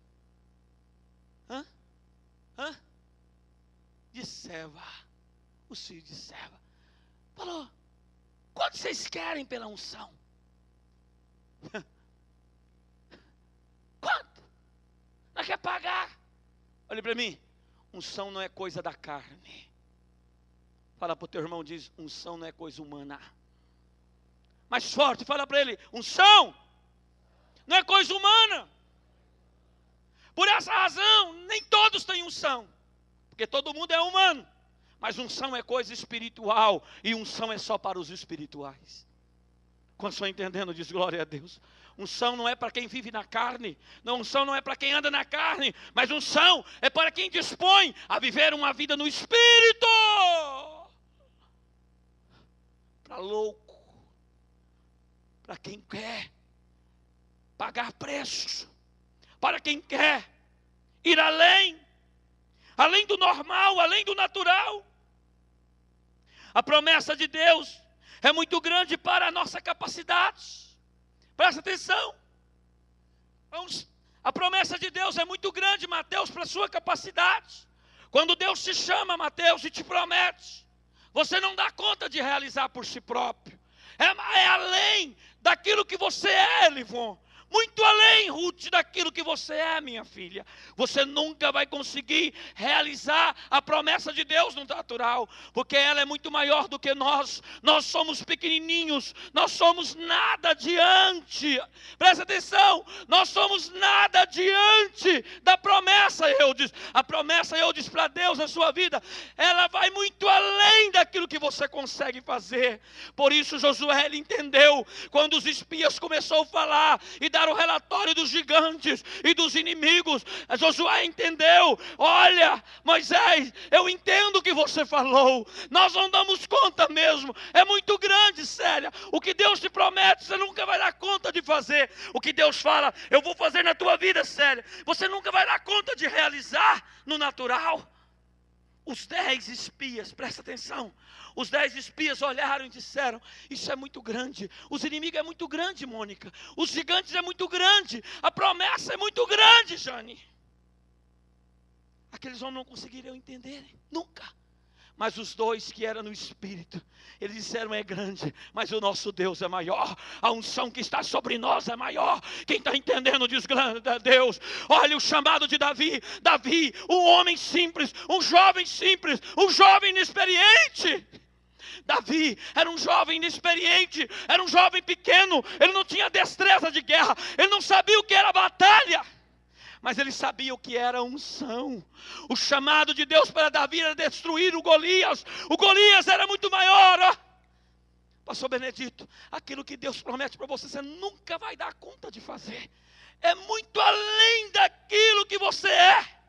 De Seva. Os filhos de Seva. Falou: quanto vocês querem pela unção? Quanto? Não quer pagar? Olha para mim. Unção não é coisa da carne. Fala para o teu irmão, diz: unção não é coisa humana. Mais forte, fala para ele: unção não é coisa humana. Por essa razão, nem todos têm unção, porque todo mundo é humano. Mas unção é coisa espiritual, e unção é só para os espirituais. Quando estão entendendo, diz glória a Deus. Unção não é para quem vive na carne, não, unção não é para quem anda na carne, mas unção é para quem dispõe a viver uma vida no Espírito. Para louco, para quem quer pagar preço, para quem quer ir além do normal, além do natural. A promessa de Deus é muito grande para a nossa capacidade. Presta atenção. A promessa de Deus é muito grande, Mateus, para a sua capacidade. Quando Deus te chama, Mateus, e te promete, você não dá conta de realizar por si próprio. É além daquilo que você é, Livon. Muito além, Ruth, daquilo que você é, minha filha. Você nunca vai conseguir realizar a promessa de Deus no natural, porque ela é muito maior do que nós. Nós somos pequenininhos, nós somos nada diante. Presta atenção, nós somos nada diante da promessa, Eudes. A promessa, Eudes, para Deus na sua vida, ela vai muito além daquilo que você consegue fazer. Por isso Josué, ele entendeu, quando os espias começaram a falar e dar o relatório dos gigantes e dos inimigos, Josué entendeu: olha, Moisés, eu entendo o que você falou, nós não damos conta mesmo, é muito grande, Célia, o que Deus te promete, você nunca vai dar conta de fazer. O que Deus fala, eu vou fazer na tua vida, Célia, você nunca vai dar conta de realizar no natural. Os 10 espias, presta atenção, os 10 espias olharam e disseram: isso é muito grande, os inimigos é muito grande, Mônica, os gigantes é muito grande, a promessa é muito grande, Jane. Aqueles homens não conseguiriam entender, nunca. Mas os 2 que eram no Espírito, eles disseram: é grande, mas o nosso Deus é maior. A unção que está sobre nós é maior. Quem está entendendo diz glória a Deus. Olha o chamado de Davi. Davi, um homem simples, um jovem simples, um jovem inexperiente. Davi era um jovem inexperiente, era um jovem pequeno. Ele não tinha destreza de guerra, ele não sabia o que era batalha, mas ele sabia o que era unção. O chamado de Deus para Davi era destruir o Golias. O Golias era muito maior. Pastor Benedito, aquilo que Deus promete para você, você nunca vai dar conta de fazer. É muito além daquilo que você é.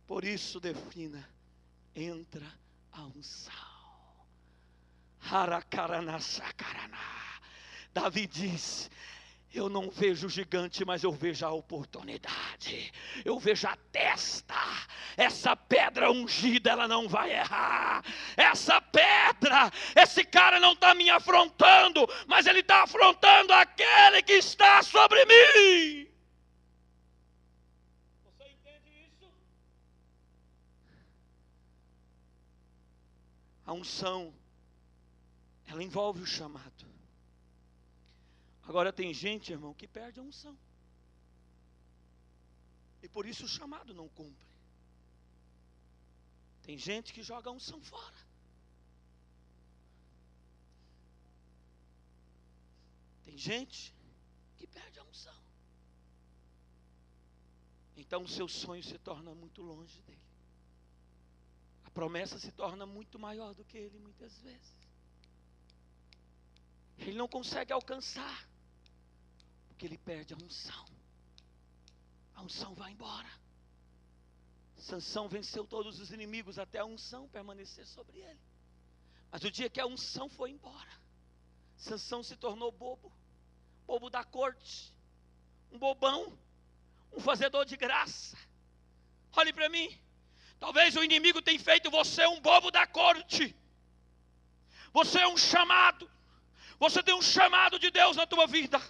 Por isso defina: entra a unção. Davi diz: Eu não vejo o gigante, mas eu vejo a oportunidade. Eu vejo a testa. Essa pedra ungida, ela não vai errar. Essa pedra, esse cara não está me afrontando, mas ele está afrontando aquele que está sobre mim. Você entende isso? A unção, ela envolve o chamado. Agora tem gente, irmão, que perde a unção. E por isso o chamado não cumpre. Tem gente que joga a unção fora. Tem gente que perde a unção. Então o seu sonho se torna muito longe dele. A promessa se torna muito maior do que ele muitas vezes. Ele não consegue alcançar. Porque ele perde a unção. A unção vai embora. Sansão venceu todos os inimigos até a unção permanecer sobre ele. Mas o dia que a unção foi embora, Sansão se tornou bobo. Bobo da corte. Um bobão. Um fazedor de graça. Olhe para mim. Talvez o inimigo tenha feito você um bobo da corte. Você é um chamado. Você tem um chamado de Deus na tua vida.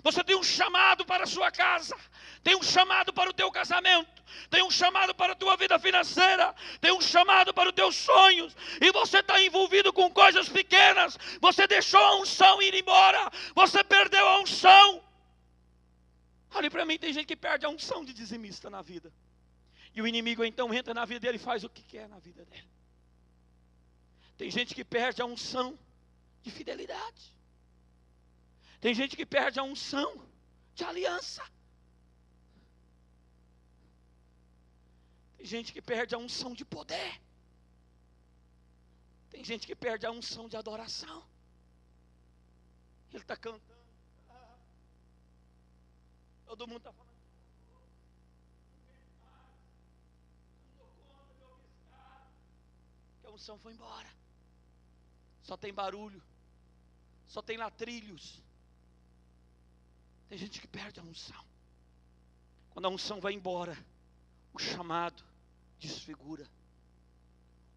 Você tem um chamado para a sua casa, tem um chamado para o teu casamento, tem um chamado para a tua vida financeira, tem um chamado para os teus sonhos, e você está envolvido com coisas pequenas, você deixou a unção ir embora, você perdeu a unção. Olha para mim, tem gente que perde a unção de dizimista na vida, e o inimigo então entra na vida dele e faz o que quer na vida dele. Tem gente que perde a unção de fidelidade. Tem gente que perde a unção de aliança. Tem gente que perde a unção de poder. Tem gente que perde a unção de adoração. Ele está cantando. Todo mundo está falando. Que a unção foi embora. Só tem barulho. Só tem latrilhos. Tem gente que perde a unção. Quando a unção vai embora, o chamado desfigura.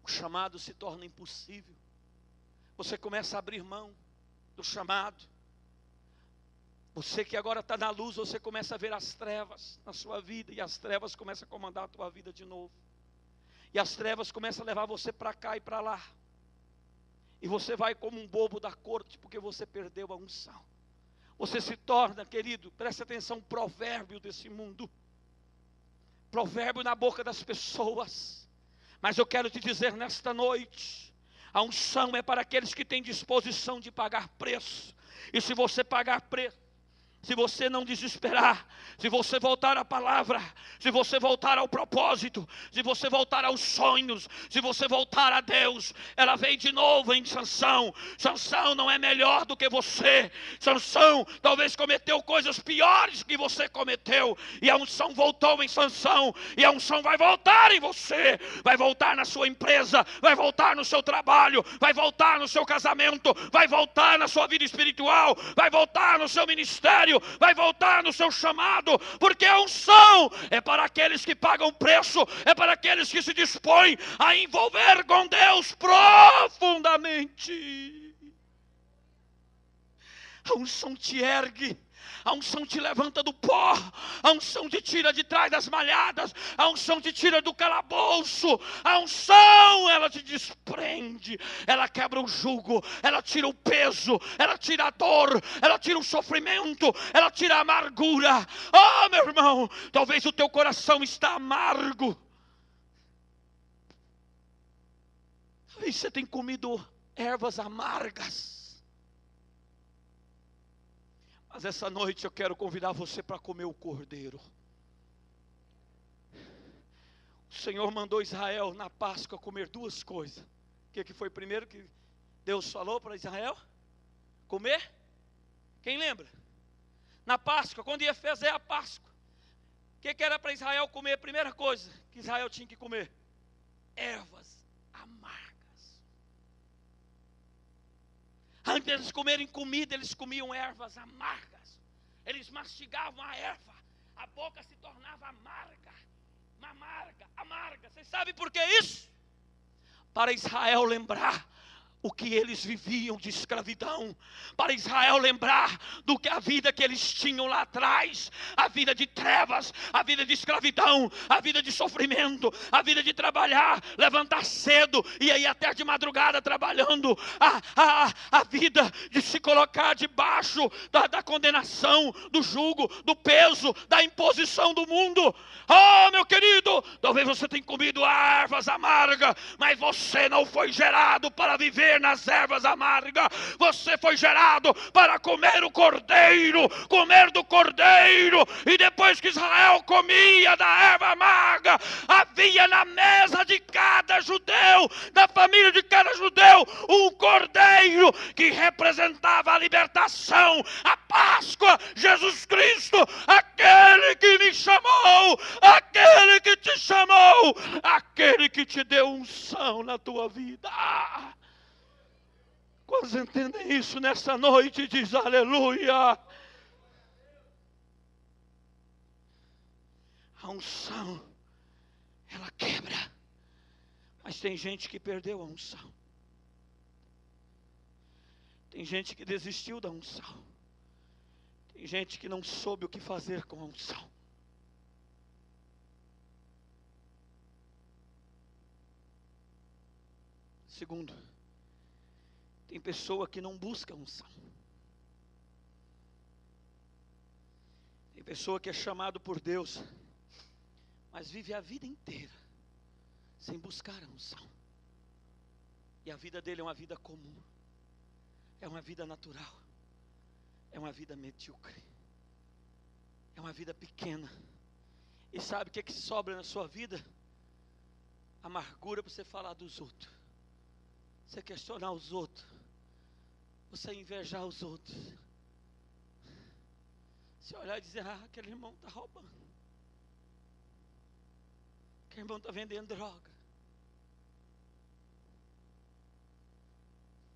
O chamado se torna impossível. Você começa a abrir mão do chamado. Você que agora está na luz, você começa a ver as trevas na sua vida. E as trevas começam a comandar a tua vida de novo. E as trevas começam a levar você para cá e para lá. E você vai como um bobo da corte, porque você perdeu a unção. Você se torna, querido, preste atenção, um provérbio desse mundo. Provérbio na boca das pessoas. Mas eu quero te dizer nesta noite, a unção é para aqueles que têm disposição de pagar preço. E se você pagar preço, se você não desesperar, se você voltar à palavra, se você voltar ao propósito, se você voltar aos sonhos, se você voltar a Deus, ela vem de novo em Sansão. Sansão não é melhor do que você. Sansão talvez cometeu coisas piores que você cometeu, e a unção voltou em Sansão, e a unção vai voltar em você, vai voltar na sua empresa, vai voltar no seu trabalho, vai voltar no seu casamento, vai voltar na sua vida espiritual, vai voltar no seu ministério, vai voltar no seu chamado, porque a unção é para aqueles que pagam preço, é para aqueles que se dispõem a envolver com Deus profundamente. A unção te ergue, a unção te levanta do pó, a unção te tira de trás das malhadas, a unção te tira do calabouço, a unção, ela te desprende, ela quebra o jugo, ela tira o peso, ela tira a dor, ela tira o sofrimento, ela tira a amargura. Oh, meu irmão, talvez o teu coração está amargo, talvez você tenha comido ervas amargas. Mas essa noite eu quero convidar você para comer o cordeiro. O Senhor mandou Israel na Páscoa comer duas coisas. O que foi primeiro que Deus falou para Israel? Comer? Quem lembra? Na Páscoa, quando ia fazer a Páscoa, o que era para Israel comer? A primeira coisa que Israel tinha que comer: ervas amargas. Antes de eles comerem comida, eles comiam ervas amargas. Eles mastigavam a erva, a boca se tornava amarga. Amarga. Vocês sabem por que isso? Para Israel lembrar o que eles viviam de escravidão, para Israel lembrar do que a vida que eles tinham lá atrás, a vida de trevas, a vida de escravidão, a vida de sofrimento, a vida de trabalhar, levantar cedo e aí até de madrugada trabalhando, a vida de se colocar debaixo da condenação, do jugo, do peso, da imposição do mundo. Oh, meu querido, talvez você tenha comido ervas amargas, mas você não foi gerado para viver nas ervas amargas. Você foi gerado para comer o cordeiro, comer do cordeiro. E depois que Israel comia da erva amarga, havia na mesa de cada judeu, da família de cada judeu, um cordeiro que representava a libertação, a Páscoa, Jesus Cristo, aquele que me chamou, aquele que te chamou, aquele que te deu unção na tua vida. Quantos entendem isso nessa noite? Diz aleluia. A unção, ela quebra. Mas tem gente que perdeu a unção. Tem gente que desistiu da unção. Tem gente que não soube o que fazer com a unção. Segundo, tem pessoa que não busca unção. Tem pessoa que é chamado por Deus, mas vive a vida inteira sem buscar a unção. E a vida dele é uma vida comum. É uma vida natural. É uma vida medíocre. É uma vida pequena. E sabe o que sobra na sua vida? Amargura para você falar dos outros. Você questionar os outros. Você invejar os outros. Você olhar e dizer, aquele irmão está roubando. Aquele irmão está vendendo droga.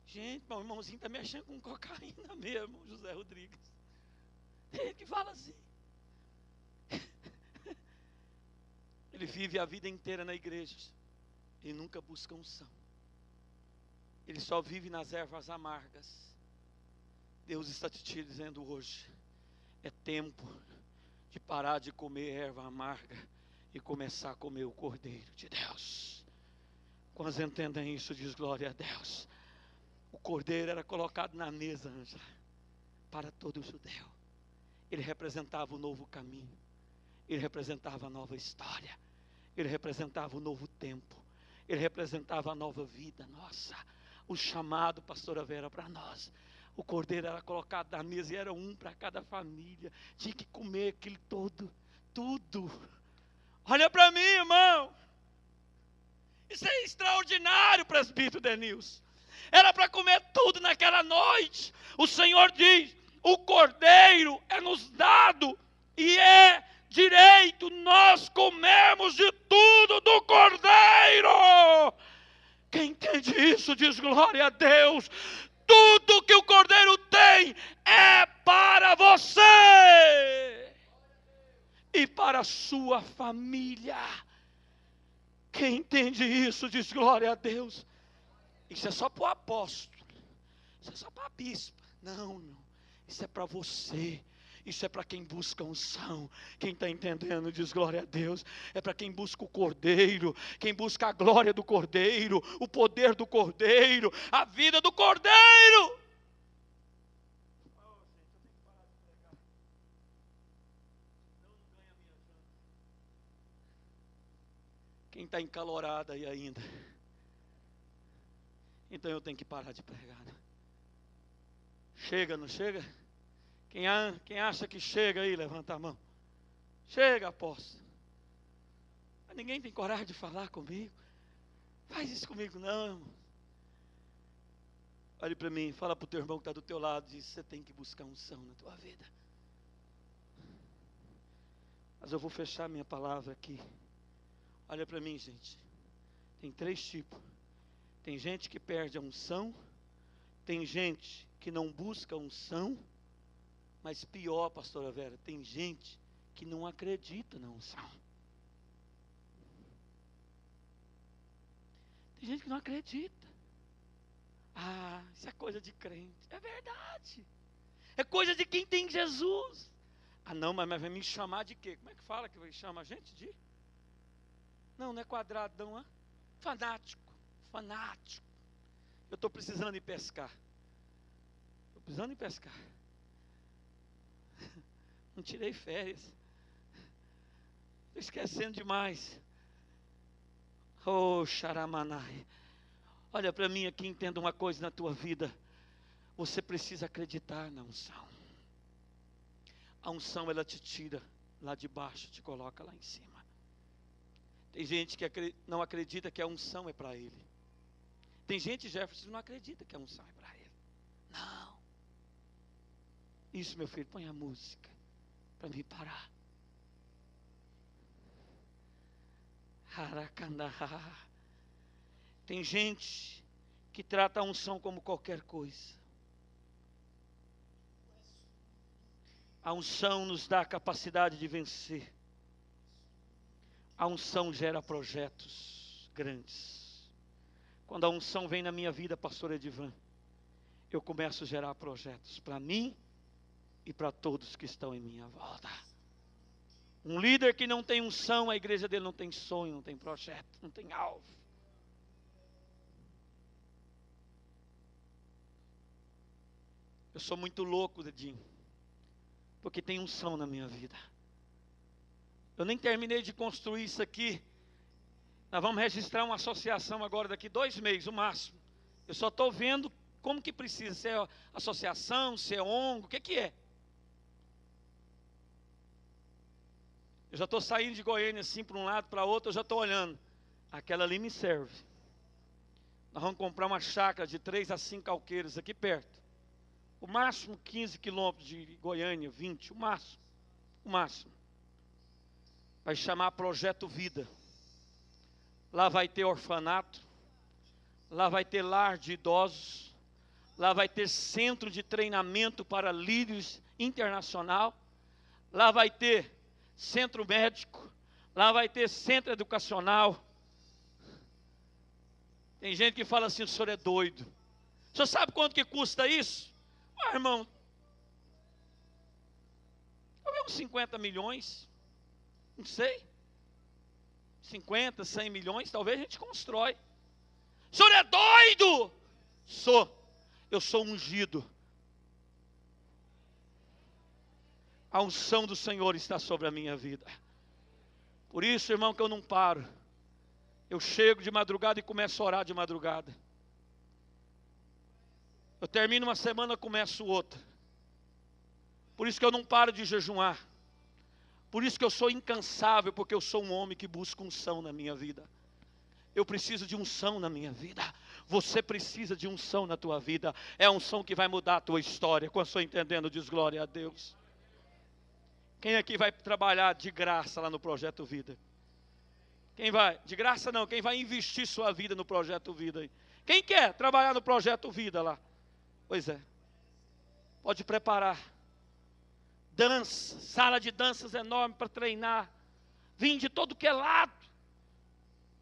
Gente, meu irmãozinho está mexendo com cocaína mesmo, José Rodrigues. Tem ele que fala assim. Ele vive a vida inteira na igreja e nunca busca unção. Ele só vive nas ervas amargas. Deus está te dizendo hoje, é tempo de parar de comer erva amarga e começar a comer o Cordeiro de Deus. Quando entendem isso, diz glória a Deus. O Cordeiro era colocado na mesa, Ângela, para todo judeu. Ele representava o novo caminho. Ele representava a nova história. Ele representava o novo tempo. Ele representava a nova vida nossa. O chamado, pastora Vera, para nós. O cordeiro era colocado na mesa e era um para cada família. Tinha que comer aquilo todo, tudo. Olha para mim, irmão. Isso é extraordinário, presbítero Denilson. Era para comer tudo naquela noite. O Senhor diz, o cordeiro é nos dado e é direito nós comemos de tudo do cordeiro. Quem entende isso diz glória a Deus. Tudo que o cordeiro tem é para você e para a sua família. Quem entende isso diz glória a Deus. Isso é só para o apóstolo, isso é só para a bispa. Não, isso é para você. Isso é para quem busca unção. Quem está entendendo diz glória a Deus. É para quem busca o Cordeiro. Quem busca a glória do Cordeiro. O poder do Cordeiro. A vida do Cordeiro. Quem está encalorado aí ainda? Então eu tenho que parar de pregar. Chega, não chega? Quem acha que chega aí, levanta a mão. Chega, apóstolo. Mas ninguém tem coragem de falar comigo. Faz isso comigo não, irmão. Olhe para mim, fala para o teu irmão que está do teu lado. Diz, você tem que buscar unção na tua vida. Mas eu vou fechar minha palavra aqui. Olha para mim, gente. Tem 3 tipos. Tem gente que perde a unção. Tem gente que não busca a unção. Mas pior, pastora Vera, tem gente que não acredita na unção. Tem gente que não acredita. Ah, isso é coisa de crente. É verdade. É coisa de quem tem Jesus. Ah, não, mas vai me chamar de quê? Como é que fala que vai chamar a gente de? Não é quadradão, é? Fanático. Fanático. Eu estou precisando ir pescar. Estou precisando ir pescar. Não tirei férias. Estou esquecendo demais. Oh, Xaramanai. Olha para mim aqui, entenda uma coisa na tua vida. Você precisa acreditar na unção. A unção, ela te tira lá de baixo, te coloca lá em cima. Tem gente que não acredita que a unção é para ele. Tem gente, Jefferson, que não acredita que a unção é para ele. Não. Isso, meu filho, põe a música para me parar. Harakandaha. Tem gente que trata a unção como qualquer coisa. A unção nos dá a capacidade de vencer. A unção gera projetos grandes. Quando a unção vem na minha vida, pastor Edivan, eu começo a gerar projetos para mim e para todos que estão em minha volta. Um líder que não tem unção, a igreja dele não tem sonho, não tem projeto, não tem alvo. Eu sou muito louco, Dedinho, porque tem unção na minha vida. Eu nem terminei de construir isso aqui. Nós vamos registrar uma associação agora daqui 2 meses, o máximo. Eu só estou vendo como que precisa, se é associação, se é ONG, o que é. Eu já estou saindo de Goiânia assim, para um lado, para outro, eu já estou olhando. Aquela ali me serve. Nós vamos comprar uma chácara de 3 a 5 alqueires aqui perto. O máximo 15 quilômetros de Goiânia, 20, o máximo. O máximo. Vai chamar Projeto Vida. Lá vai ter orfanato. Lá vai ter lar de idosos. Lá vai ter centro de treinamento para líderes internacional. Lá vai ter centro médico. Lá vai ter centro educacional. Tem gente que fala assim, o senhor é doido. O senhor sabe quanto que custa isso? Ah, irmão, talvez uns 50 milhões, não sei, 50, 100 milhões, talvez a gente constrói. O senhor é doido? Sou, eu sou ungido. A unção do Senhor está sobre a minha vida. Por isso, irmão, que eu não paro. Eu chego de madrugada e começo a orar de madrugada. Eu termino uma semana, começo outra. Por isso que eu não paro de jejuar. Por isso que eu sou incansável, porque eu sou um homem que busca unção na minha vida. Eu preciso de unção na minha vida. Você precisa de unção na tua vida. É a unção que vai mudar a tua história. Quando estou entendendo, diz glória a Deus. Quem aqui vai trabalhar de graça lá no Projeto Vida? Quem vai? De graça não, quem vai investir sua vida no Projeto Vida? Quem quer trabalhar no Projeto Vida lá? Pois é, pode preparar, dança, sala de danças enorme para treinar, vim de todo que é lado,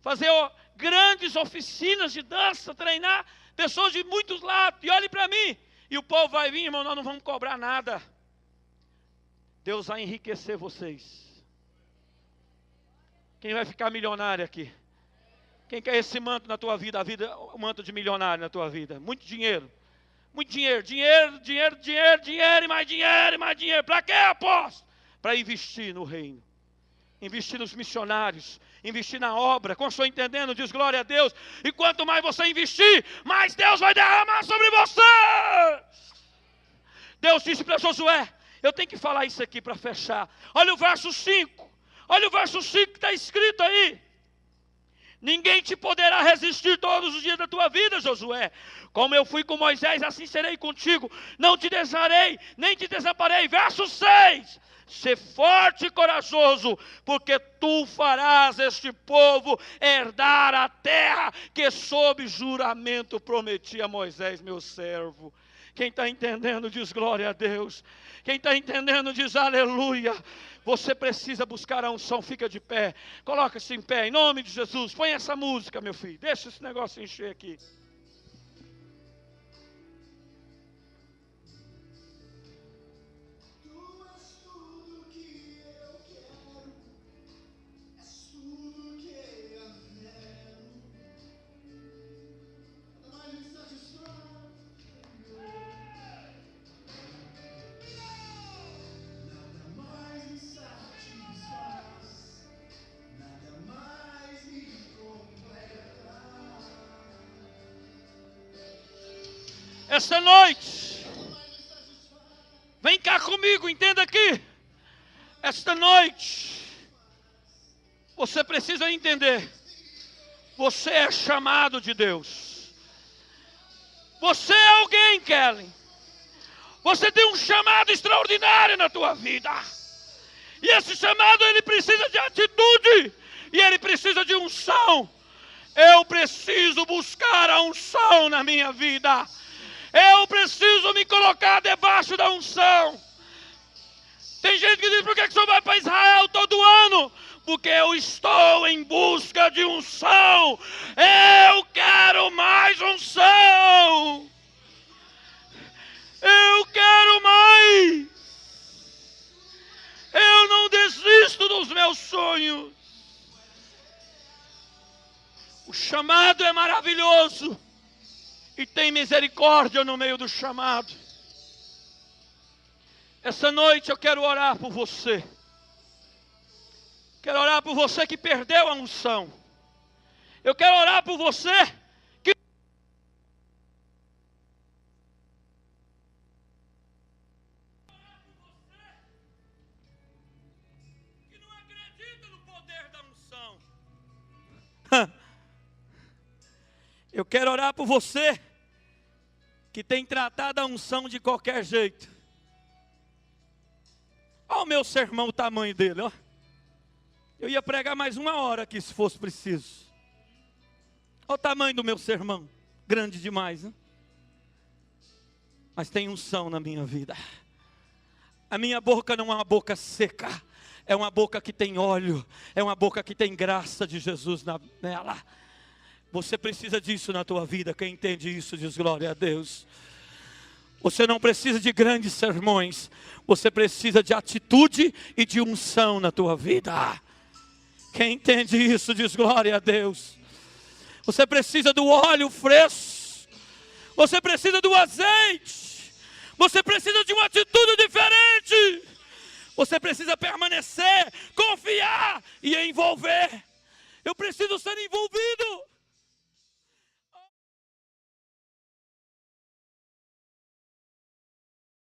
fazer grandes oficinas de dança, treinar pessoas de muitos lados, e olhe para mim, e o povo vai vir, irmão, nós não vamos cobrar nada, Deus vai enriquecer vocês. Quem vai ficar milionário aqui? Quem quer esse manto na tua vida, o manto de milionário na tua vida? Muito dinheiro. Muito dinheiro, dinheiro, e mais dinheiro. Para quê, apóstolo? Para investir no reino. Investir nos missionários. Investir na obra. Como estou entendendo, diz glória a Deus. E quanto mais você investir, mais Deus vai derramar sobre você. Deus disse para Josué, eu tenho que falar isso aqui para fechar. Olha o verso 5. Olha o verso 5 que está escrito aí. Ninguém te poderá resistir todos os dias da tua vida, Josué. Como eu fui com Moisés, assim serei contigo. Não te deixarei, nem te desamparei. Verso 6. Sê forte e corajoso, porque tu farás este povo herdar a terra que sob juramento prometi a Moisés, meu servo. Quem está entendendo diz glória a Deus. Quem está entendendo diz aleluia. Você precisa buscar a unção. Fica de pé. Coloca-se em pé, em nome de Jesus. Põe essa música, meu filho. Deixa esse negócio encher aqui. Essa noite, vem cá comigo, entenda aqui. Esta noite, você precisa entender, você é chamado de Deus. Você é alguém, Kelly. Você tem um chamado extraordinário na tua vida. E esse chamado, ele precisa de atitude. E ele precisa de unção. Eu preciso buscar a unção na minha vida. Eu preciso me colocar debaixo da unção. Tem gente que diz, por que o senhor vai para Israel todo ano? Porque eu estou em busca de unção. Eu quero mais unção. Eu quero mais. Eu não desisto dos meus sonhos. O chamado é maravilhoso. E tem misericórdia no meio do chamado. Essa noite eu quero orar por você. Quero orar por você que perdeu a unção. Eu quero orar por você que não acredita no poder da unção. Eu quero orar por você que tem tratado a unção de qualquer jeito. Olha o meu sermão, o tamanho dele, ó. Eu ia pregar mais 1 hora aqui se fosse preciso. Olha o tamanho do meu sermão, grande demais, né? Mas tem unção na minha vida. A minha boca não é uma boca seca, é uma boca que tem óleo, é uma boca que tem graça de Jesus nela. Você precisa disso na tua vida. Quem entende isso diz glória a Deus. Você não precisa de grandes sermões. Você precisa de atitude e de unção na tua vida. Quem entende isso diz glória a Deus. Você precisa do óleo fresco. Você precisa do azeite. Você precisa de uma atitude diferente. Você precisa permanecer, confiar e envolver. Eu preciso ser envolvido.